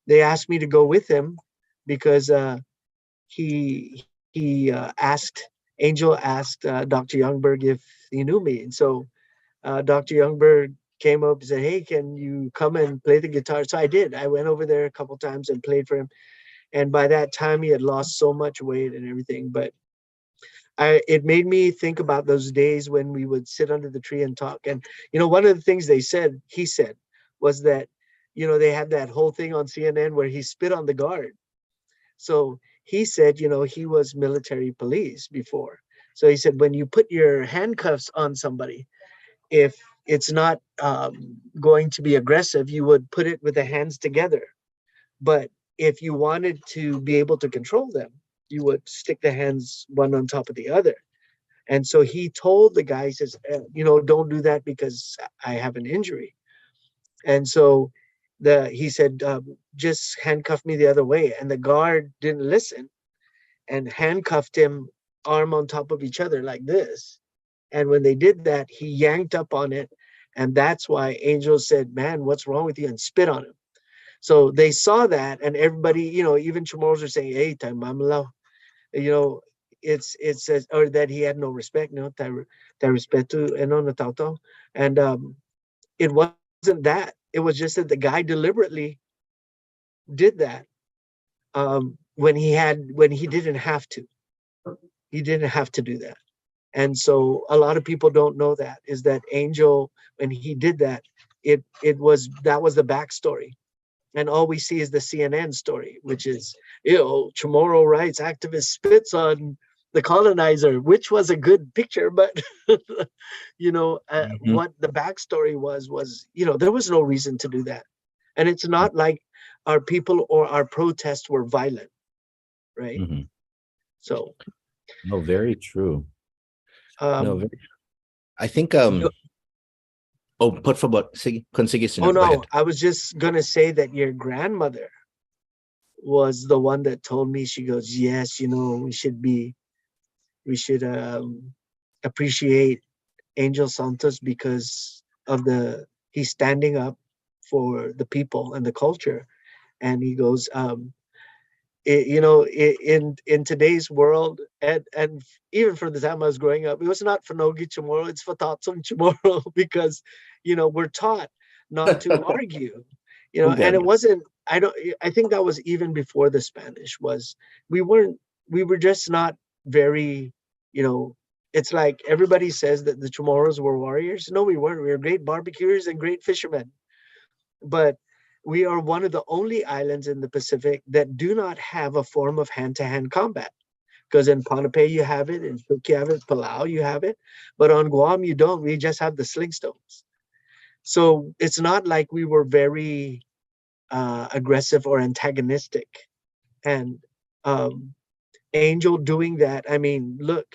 S2: they asked me to go with him because Angel asked Dr. Youngberg if he knew me. And so Dr. Youngberg came up and said, "Hey, can you come and play the guitar?" So I did. I went over there a couple times and played for him. And by that time, he had lost so much weight and everything. But it made me think about those days when we would sit under the tree and talk. And one of the things he said was that they had that whole thing on CNN where he spit on the guard. So he said, he was military police before. So he said, when you put your handcuffs on somebody, if it's not going to be aggressive, you would put it with the hands together. But if you wanted to be able to control them, you would stick the hands one on top of the other. And so he told the guy, he says, don't do that because I have an injury. And so he said, just handcuff me the other way. And the guard didn't listen and handcuffed him arm on top of each other like this. And when they did that, he yanked up on it. And that's why Angel said, "Man, what's wrong with you?" and spit on him. So they saw that, and everybody, even Chamorros are saying, "Hey, Mamala," it says, or that he had no respect, respeto, no, and it wasn't that. It was just that the guy deliberately did that when he didn't have to. He didn't have to do that. And so a lot of people don't know that is that Angel, when he did that, that was the backstory. And all we see is the CNN story, which is, Chamorro rights activist spits on the colonizer, which was a good picture, but
S1: Mhm,
S2: what the backstory was, there was no reason to do that. And it's not like our people or our protests were violent, right?
S1: mhm.
S2: So,
S1: No, very true. No,
S2: um,
S1: I think
S2: you-
S1: oh, por favor, consigue,
S2: oh
S1: senor. Go
S2: no,
S1: ahead.
S2: I was just gonna say that your grandmother was the one that told me. She goes, "Yes, we should appreciate Angel Santos because of he's standing up for the people and the culture." And he goes, in today's world, and even from the time I was growing up, it was not Fanogi Chamorro, it's Fatatsum Chamorro, because we're taught not to argue, and it
S1: Comprendo.
S2: wasn't. I think that was even before the Spanish. We weren't we were just not very, you know it's like everybody says that the Chamorros were warriors. No, we weren't. We were great barbecuers and great fishermen. But we are one of the only islands in the Pacific that do not have a form of hand-to-hand combat. Because in Ponape you have it, in Cook you have it, Palau you have it, but on Guam you don't. We just have the sling stones. So it's not like we were very aggressive or antagonistic. And Angel doing that, I mean, look,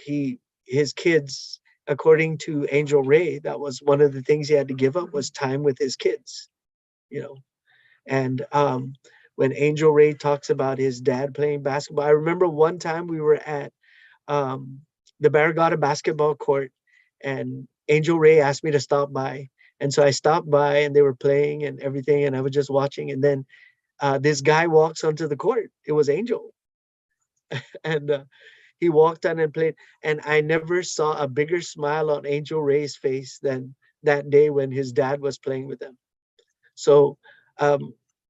S2: his kids, according to Angel Ray, that was one of the things he had to give up, was time with his kids, you know. And when Angel Ray talks about his dad playing basketball, I remember one time we were at the Barragata basketball court, and Angel Ray asked me to stop by. And so I stopped by, and they were playing and everything, and I was just watching. And then this guy walks onto the court. It was Angel. And he walked on and played. And I never saw a bigger smile on Angel Ray's face than that day when his dad was playing with them. So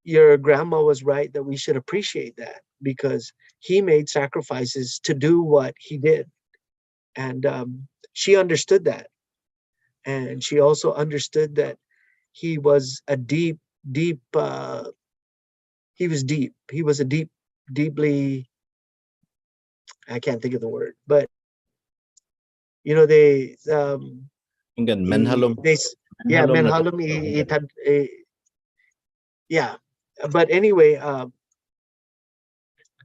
S2: your grandma was right that we should appreciate that, because he made sacrifices to do what he did. And she understood that. And she also understood that he was a deep, deep, he was deep. He was a deeply, I can't think of the word, but they
S1: Hanggang menhalom.
S2: yeah,
S1: Menhalom na
S2: menhalum yeah. But anyway,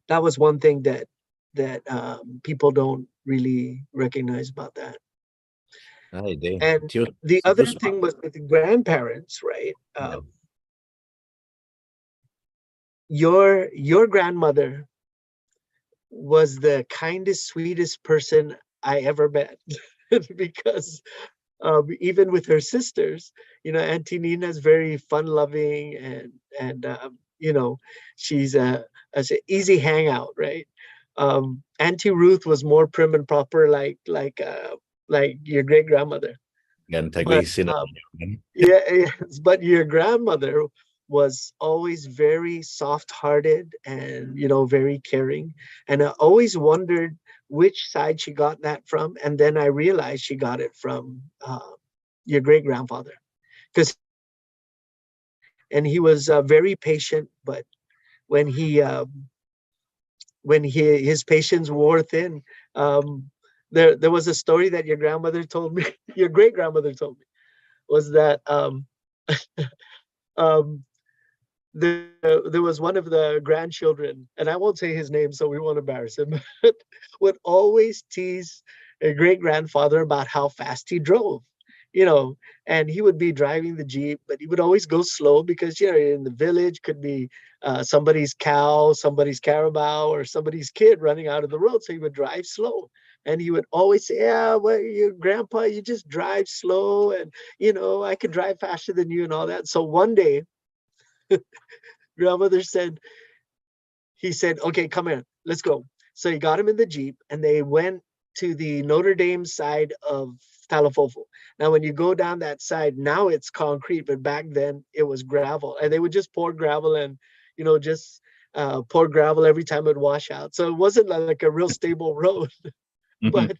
S2: that was one thing that people don't really recognize about that.
S1: Ay, di.
S2: And
S1: Tiyo,
S2: the
S1: si
S2: other
S1: Gus
S2: thing was with the grandparents, right?
S1: Yeah.
S2: Your grandmother was the kindest, sweetest person I ever met. Because even with her sisters, Auntie Nina's very fun-loving, and she's as an easy hangout, right? Auntie Ruth was more prim and proper, like your great grandmother.
S1: Yan,
S2: But
S1: taglisin na.
S2: yeah, yes, but your grandmother was always very soft-hearted and very caring. And I always wondered which side she got that from, and then I realized she got it from your great grandfather, because and he was very patient. But when his patience wore thin, there was a story that your grandmother told me, your great grandmother told me, was that um, there was one of the grandchildren, and I won't say his name so we won't embarrass him, but would always tease a great grandfather about how fast he drove. And he would be driving the Jeep, but he would always go slow because, in the village could be somebody's cow, somebody's carabao, or somebody's kid running out of the road. So he would drive slow. And he would always say, yeah, well, your grandpa, you just drive slow. And, I could drive faster than you and all that. So one day, grandmother he said, okay, come here, let's go. So he got him in the Jeep, and they went to the Notre Dame side of Talafofo. Now, when you go down that side, now it's concrete, but back then it was gravel. And they would just pour gravel and, just pour gravel every time it wash out. So it wasn't like a real stable road, but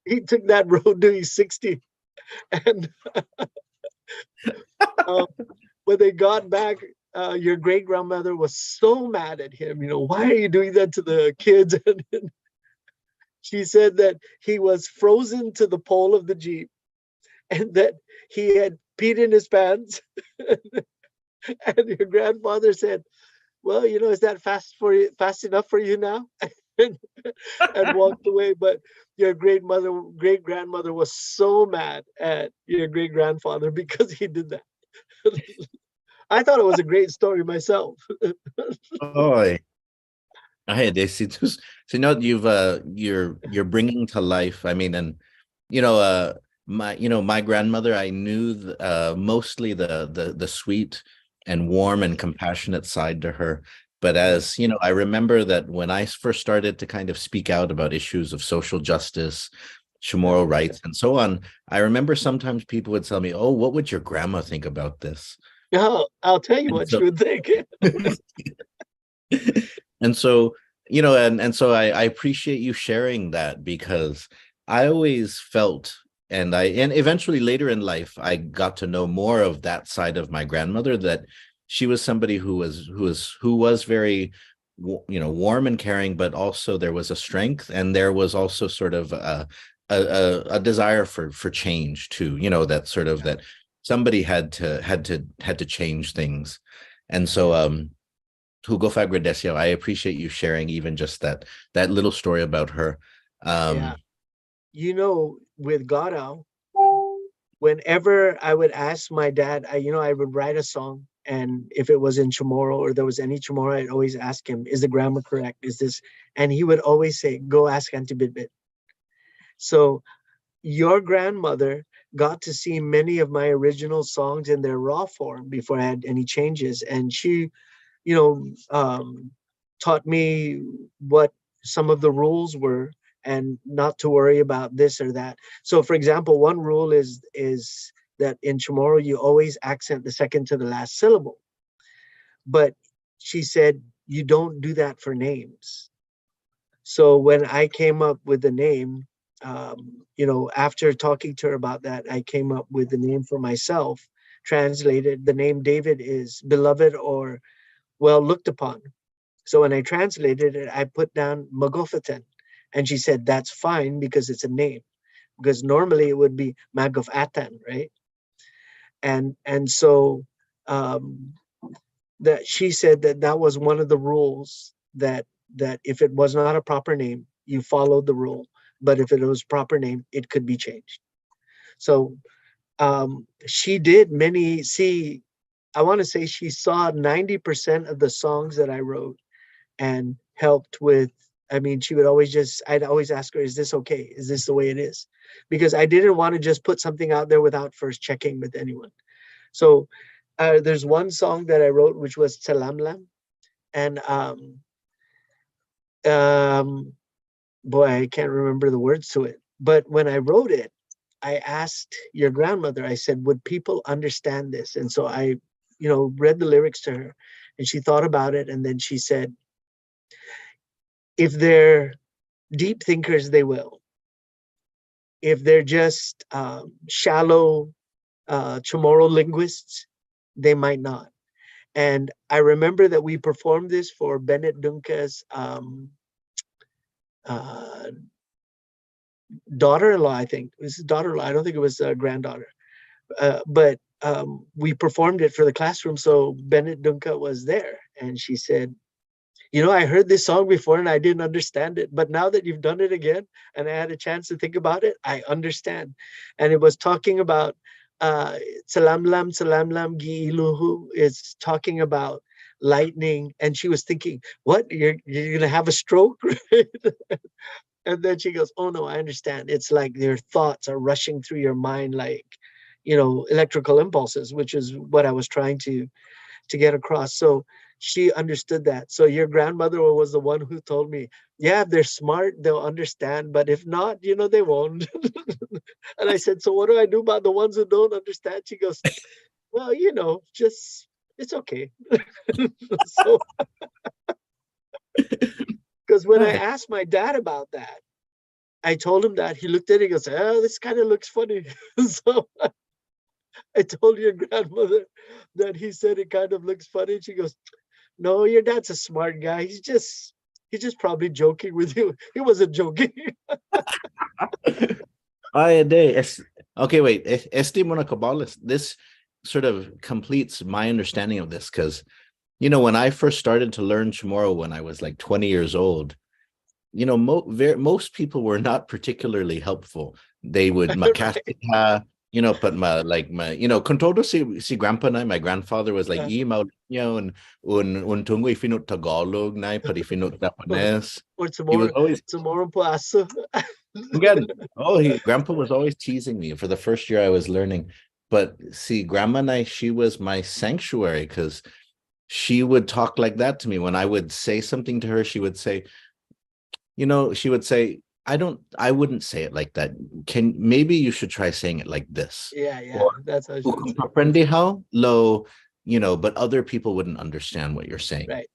S2: he took that road doing 60. And when they got back, your great grandmother was so mad at him. Why are you doing that to the kids? And she said that he was frozen to the pole of the Jeep, and that he had peed in his pants. And your grandfather said, well, is that fast enough for you now? And walked away. But your great grandmother was so mad at your great grandfather because he did that. I thought it was a great story myself.
S1: Oy. Ay, di. So you're bringing to life. I mean, and my grandmother, I knew mostly the sweet and warm and compassionate side to her. But as I remember that when I first started to kind of speak out about issues of social justice, Chamorro rights, and so on, I remember sometimes people would tell me, "Oh, what would your grandma think about this?"
S2: I'll tell you
S1: And
S2: what
S1: so,
S2: you would think.
S1: and so, and so I appreciate you sharing that, because I always felt, and eventually later in life, I got to know more of that side of my grandmother, that she was somebody who was very warm and caring, but also there was a strength, and there was also sort of a desire for change too. That sort of that somebody had to change things, and so Hugo Fagradesio, I appreciate you sharing even just that little story about her.
S2: Yeah. With Gadao, whenever I would ask my dad, I would write a song, and if it was in Chamorro or there was any Chamorro, I'd always ask him, is the grammar correct? Is this? And he would always say, go ask Auntie Bidbit. So your grandmother got to see many of my original songs in their raw form before I had any changes. And she, you know, taught me what some of the rules were and not to worry about this or that. So, for example, one rule is that in Chamorro, you always accent the second to the last syllable. But she said, you don't do that for names. So when I came up with the name, after talking to her about that, I came up with the name for myself. Translated, the name David is beloved or well looked upon. So when I translated it, I put down Magofatan. And she said, that's fine because it's a name. Because normally it would be Magofatan, right? And so that she said that was one of the rules, that if it was not a proper name, you followed the rule. But if it was proper name, it could be changed. So she did many, I want to say she saw 90% of the songs that I wrote and helped with. She would I'd always ask her, is this okay? Is this the way it is? Because I didn't want to just put something out there without first checking with anyone. So there's one song that I wrote, which was Salamlam. And boy, I can't remember the words to it. But when I wrote it, I asked your grandmother, I said, would people understand this? And so I, read the lyrics to her, and she thought about it. And then she said, if they're deep thinkers, they will. If they're just shallow Chamorro linguists, they might not. And I remember that we performed this for Bennett Dunca's daughter-in-law, I think. It was his daughter-in-law. I don't think it was a granddaughter. But we performed it for the classroom. So Bennett Dunca was there. And she said, I heard this song before and I didn't understand it. But now that you've done it again and I had a chance to think about it, I understand. And it was talking about Salamlam, Salamlam, Giiluhu. It's talking about lightning. And she was thinking, what? You're going to have a stroke? And then she goes, oh, no, I understand. It's like your thoughts are rushing through your mind like, electrical impulses, which is what I was trying to get across. So she understood that. So your grandmother was the one who told me, yeah, if they're smart, they'll understand. But if not, they won't. And I said, so what do I do about the ones who don't understand? She goes, well, just, it's okay. So, because when I asked my dad about that, I told him that. He looked at it and goes, oh, this kind of looks funny. So I told your grandmother that he said it kind of looks funny. And she goes, no, your dad's a smart guy. He's just probably joking with you. He wasn't joking.
S1: Okay, wait. Este Monacabalis, this sort of completes my understanding of this, because when I first started to learn Chamorro when I was like 20 years old, most people were not particularly helpful. They would makasita, but con todo si grandpa na, my grandfather was like, and un tungo ifinut Tagalog na, but ifinut Japanese. He was always again. Grandpa was always teasing me for the first year I was learning. But see, grandma na, she was my sanctuary, because she would talk like that to me. When I would say something to her, she would say, I wouldn't say it like that. Maybe you should try saying it like this.
S2: Yeah. That's how she would
S1: say. How low, but other people wouldn't understand what you're saying.
S2: Right.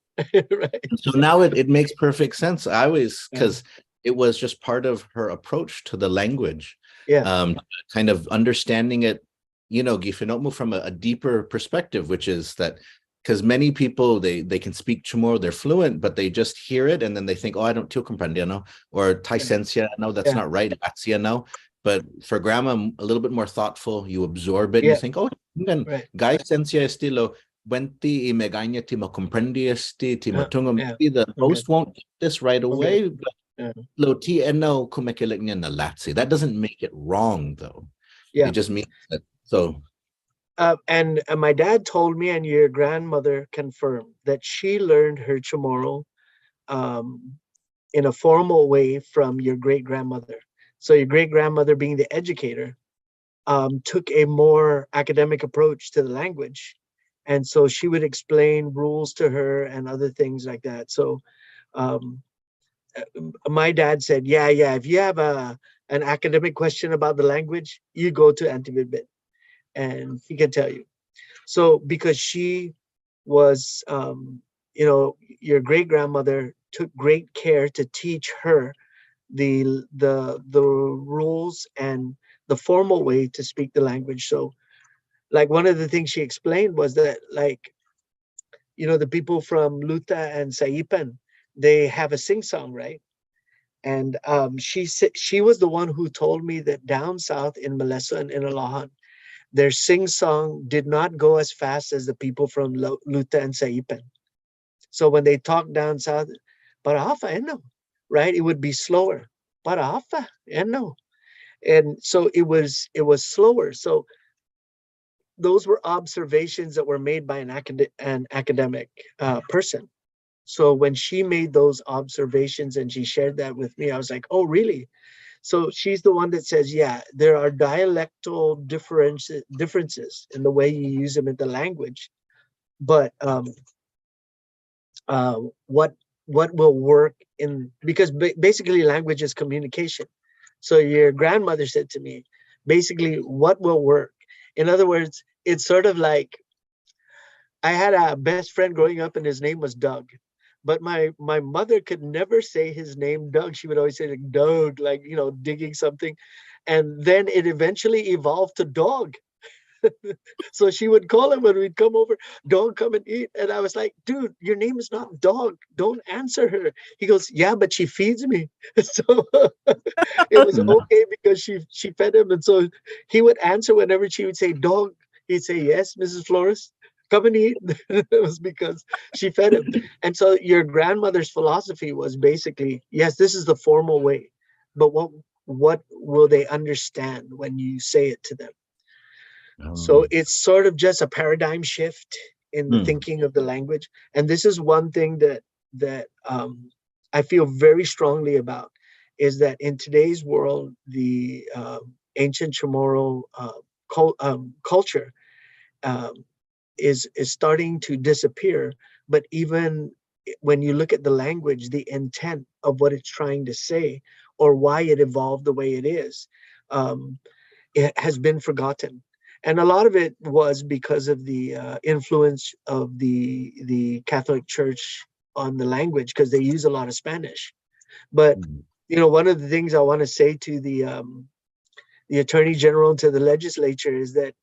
S2: Right.
S1: So now it makes perfect sense. I always, because it was just part of her approach to the language.
S2: Yeah.
S1: Kind of understanding it, Gifinomu from a deeper perspective, which is that because many people they can speak Chamorro, they're fluent, but they just hear it and then they think, oh, I don't tio comprendiano or Taisensia. No, that's
S2: Yeah.
S1: not right. Latsia, no. But for grandma, a little bit more thoughtful. You absorb it. You
S2: Yeah.
S1: think, oh, then
S2: Right.
S1: guy sensia estilo. Venti y megaña ti macomprendi esti ti matungam.
S2: Yeah.
S1: The host won't get this right
S2: Okay.
S1: away. But
S2: Yeah.
S1: lo ti no kumekilik niya na latsi. That doesn't make it wrong though.
S2: Yeah.
S1: It just means that so.
S2: And my dad told me, and your grandmother confirmed, that she learned her Chamorro in a formal way from your great grandmother. So your great grandmother, being the educator, took a more academic approach to the language, and so she would explain rules to her and other things like that. So um, my dad said, yeah, if you have an academic question about the language, you go to Auntie Bit, and he can tell you. So because she was, your great grandmother took great care to teach her the rules and the formal way to speak the language. So, like, one of the things she explained was that, like, the people from Luta and Saipan, they have a sing song, right? And she said she was the one who told me that down south in Malesa and in Alahan, their sing song did not go as fast as the people from Luta and Saipan. So when they talk down south, Parahafa, no, right? It would be slower. Parahafa, no. And so it was slower. So those were observations that were made by an academic person. So when she made those observations and she shared that with me, I was like, oh, really? So she's the one that says, yeah, there are dialectal differences in the way you use them in the language, but what will work in, because basically language is communication. So your grandmother said to me, basically, what will work? In other words, it's sort of like, I had a best friend growing up and his name was Doug. But my mother could never say his name, Doug. She would always say, like, Doug, like, digging something. And then it eventually evolved to dog. So she would call him when we'd come over, Dog, come and eat. And I was like, dude, your name is not Dog. Don't answer her. He goes, yeah, but she feeds me. So it was
S1: No.
S2: okay because she fed him. And so he would answer whenever she would say, Dog. He'd say, yes, Mrs. Flores, come and eat. It was because she fed him. And so your grandmother's philosophy was basically, yes, this is the formal way, but what will they understand when you say it to them? So it's sort of just a paradigm shift in the thinking of the language. And this is one thing that I feel very strongly about, is that in today's world, the ancient Chamorro culture is starting to disappear. But even when you look at the language, the intent of what it's trying to say or why it evolved the way it is, it has been forgotten. And a lot of it was because of the influence of the Catholic Church on the language, because they use a lot of Spanish. But one of the things I want to say to the Attorney General and to the legislature is that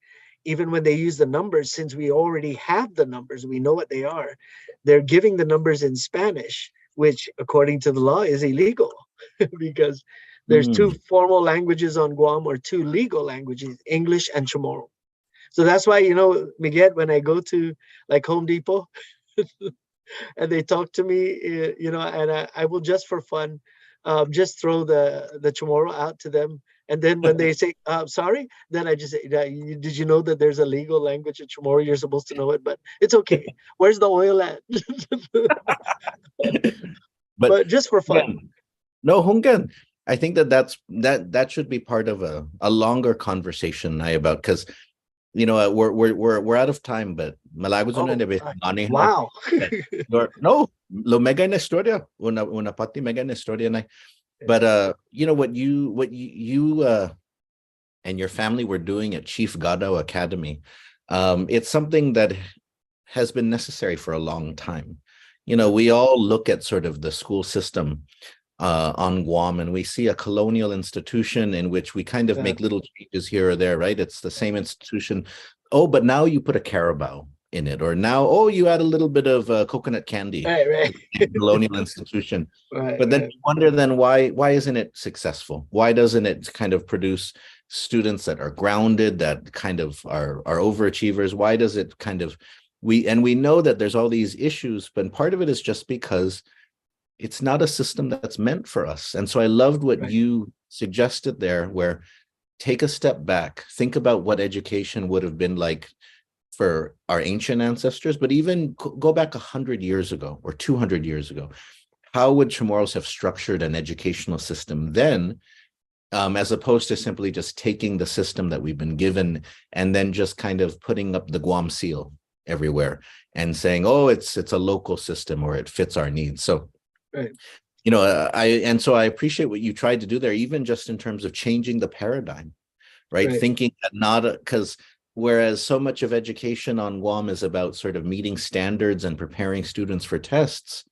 S2: even when they use the numbers, since we already have the numbers, we know what they are, they're giving the numbers in Spanish, which according to the law is illegal because there's two formal languages on Guam, or two legal languages, English and Chamorro. So that's why, Miguel, when I go to like Home Depot and they talk to me, and I will just for fun, just throw the Chamorro out to them. And then when they say, sorry, then I just say, did you know that there's a legal language in Chamorro? You're supposed to know it, but it's okay. Where's the oil at? But just for fun.
S1: Yeah. No, Hungan. I think that should be part of a longer conversation about, because we're out of time, but malago na
S2: Wow.
S1: no, lo mega na historia, una pati mega na historia na. But what you and your family were doing at Chief Gadao Academy, it's something that has been necessary for a long time. We all look at sort of the school system on Guam, and we see a colonial institution in which we kind of make little changes here or there, right? It's the same institution. Oh, but now you put a Carabao, in it, or now, oh, you add a little bit of coconut candy
S2: Right.
S1: to the colonial institution.
S2: Right.
S1: But then you wonder then why isn't it successful? Why doesn't it kind of produce students that are grounded, that kind of are overachievers? Why does it kind of we know that there's all these issues, but part of it is just because it's not a system that's meant for us. And so I loved what you suggested there, where take a step back, think about what education would have been like for our ancient ancestors, but even go back 100 years ago or 200 years ago. How would Chamorros have structured an educational system then, as opposed to simply just taking the system that we've been given and then just kind of putting up the Guam seal everywhere and saying, oh, it's a local system or it fits our needs. So you know, I appreciate what you tried to do there, even just in terms of changing the paradigm, right? Thinking that not because whereas so much of education on Guam is about sort of meeting standards and preparing students for tests,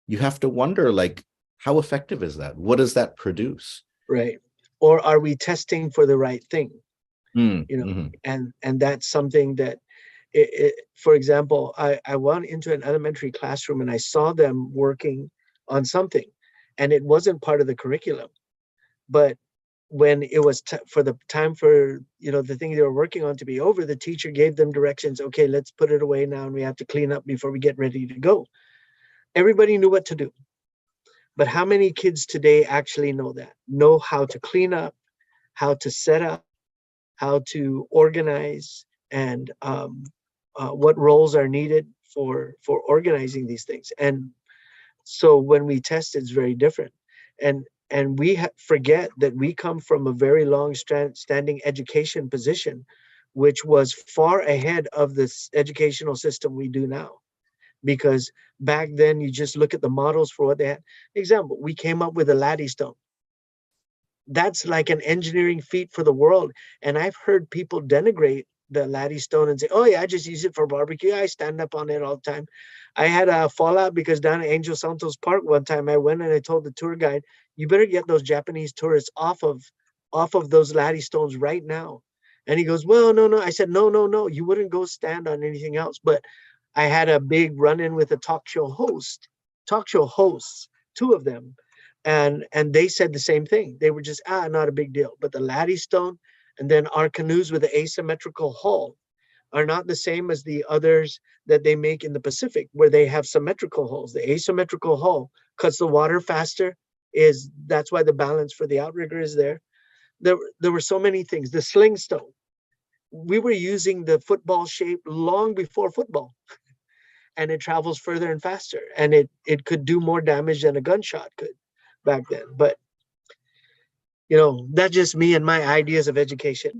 S1: you have to wonder, like, how effective is that? What does that produce?
S2: Right. Or are we testing for the right thing? You know, and that's something that for example, I went into an elementary classroom and I saw them working on something, and it wasn't part of the curriculum. But when it was for the time for, you know, the thing they were working on to be over, the teacher gave them directions. Okay, let's put it away now, and we have to clean up before we get ready to go. Everybody knew what to do. But how many kids today actually know how to clean up, how to set up, how to organize, and what roles are needed for organizing these things? And so when we test, it's very different. And we forget that we come from a very long standing education position, which was far ahead of this educational system we do now. Because back then, you just look at the models for what they had. Example, we came up with a laddie stone. That's like an engineering feat for the world. And I've heard people denigrate the laddie stone and say, oh yeah, I just use it for barbecue. I stand up on it all the time. I had a fallout because down at Angel Santos Park one time, I went and I told the tour guide, you better get those Japanese tourists off of those laddie stones right now. And he goes, well, no. I said, no. You wouldn't go stand on anything else. But I had a big run-in with a talk show hosts, two of them. And they said the same thing. They were just, not a big deal. But the laddie stone and then our canoes with the asymmetrical hull are not the same as the others that they make in the Pacific, where they have symmetrical hulls. The asymmetrical hull cuts the water faster. That's why the balance for the outrigger is there. There were so many things. The sling stone. We were using the football shape long before football. And it travels further and faster. And it could do more damage than a gunshot could back then. But, you know, that's just me and my ideas of education.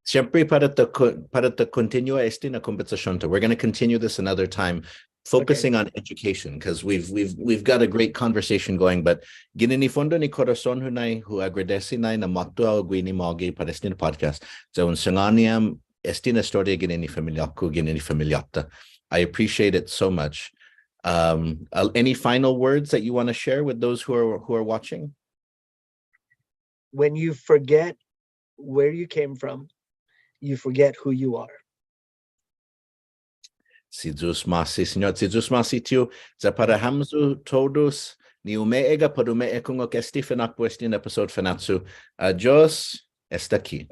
S1: Siempre para to continue esta conversación. We're going to continue this another time, focusing on education, because we've got a great conversation going. But ginini fondo ni corazon hunay hu agradece na matua gwini mogi para este podcast. So un sanganiam estina storia ginini familiaku ginini familiata. I appreciate it so much. Any final words that you want to share with those who are watching?
S2: When you forget where you came from, you forget who you are.
S1: Si Diyos masi, Señor, si Diyos masi tiyo, sa para hamzu todos, ni umeega por umeekung ok esti Fanachu este episode Fanachu. Adios, está aquí.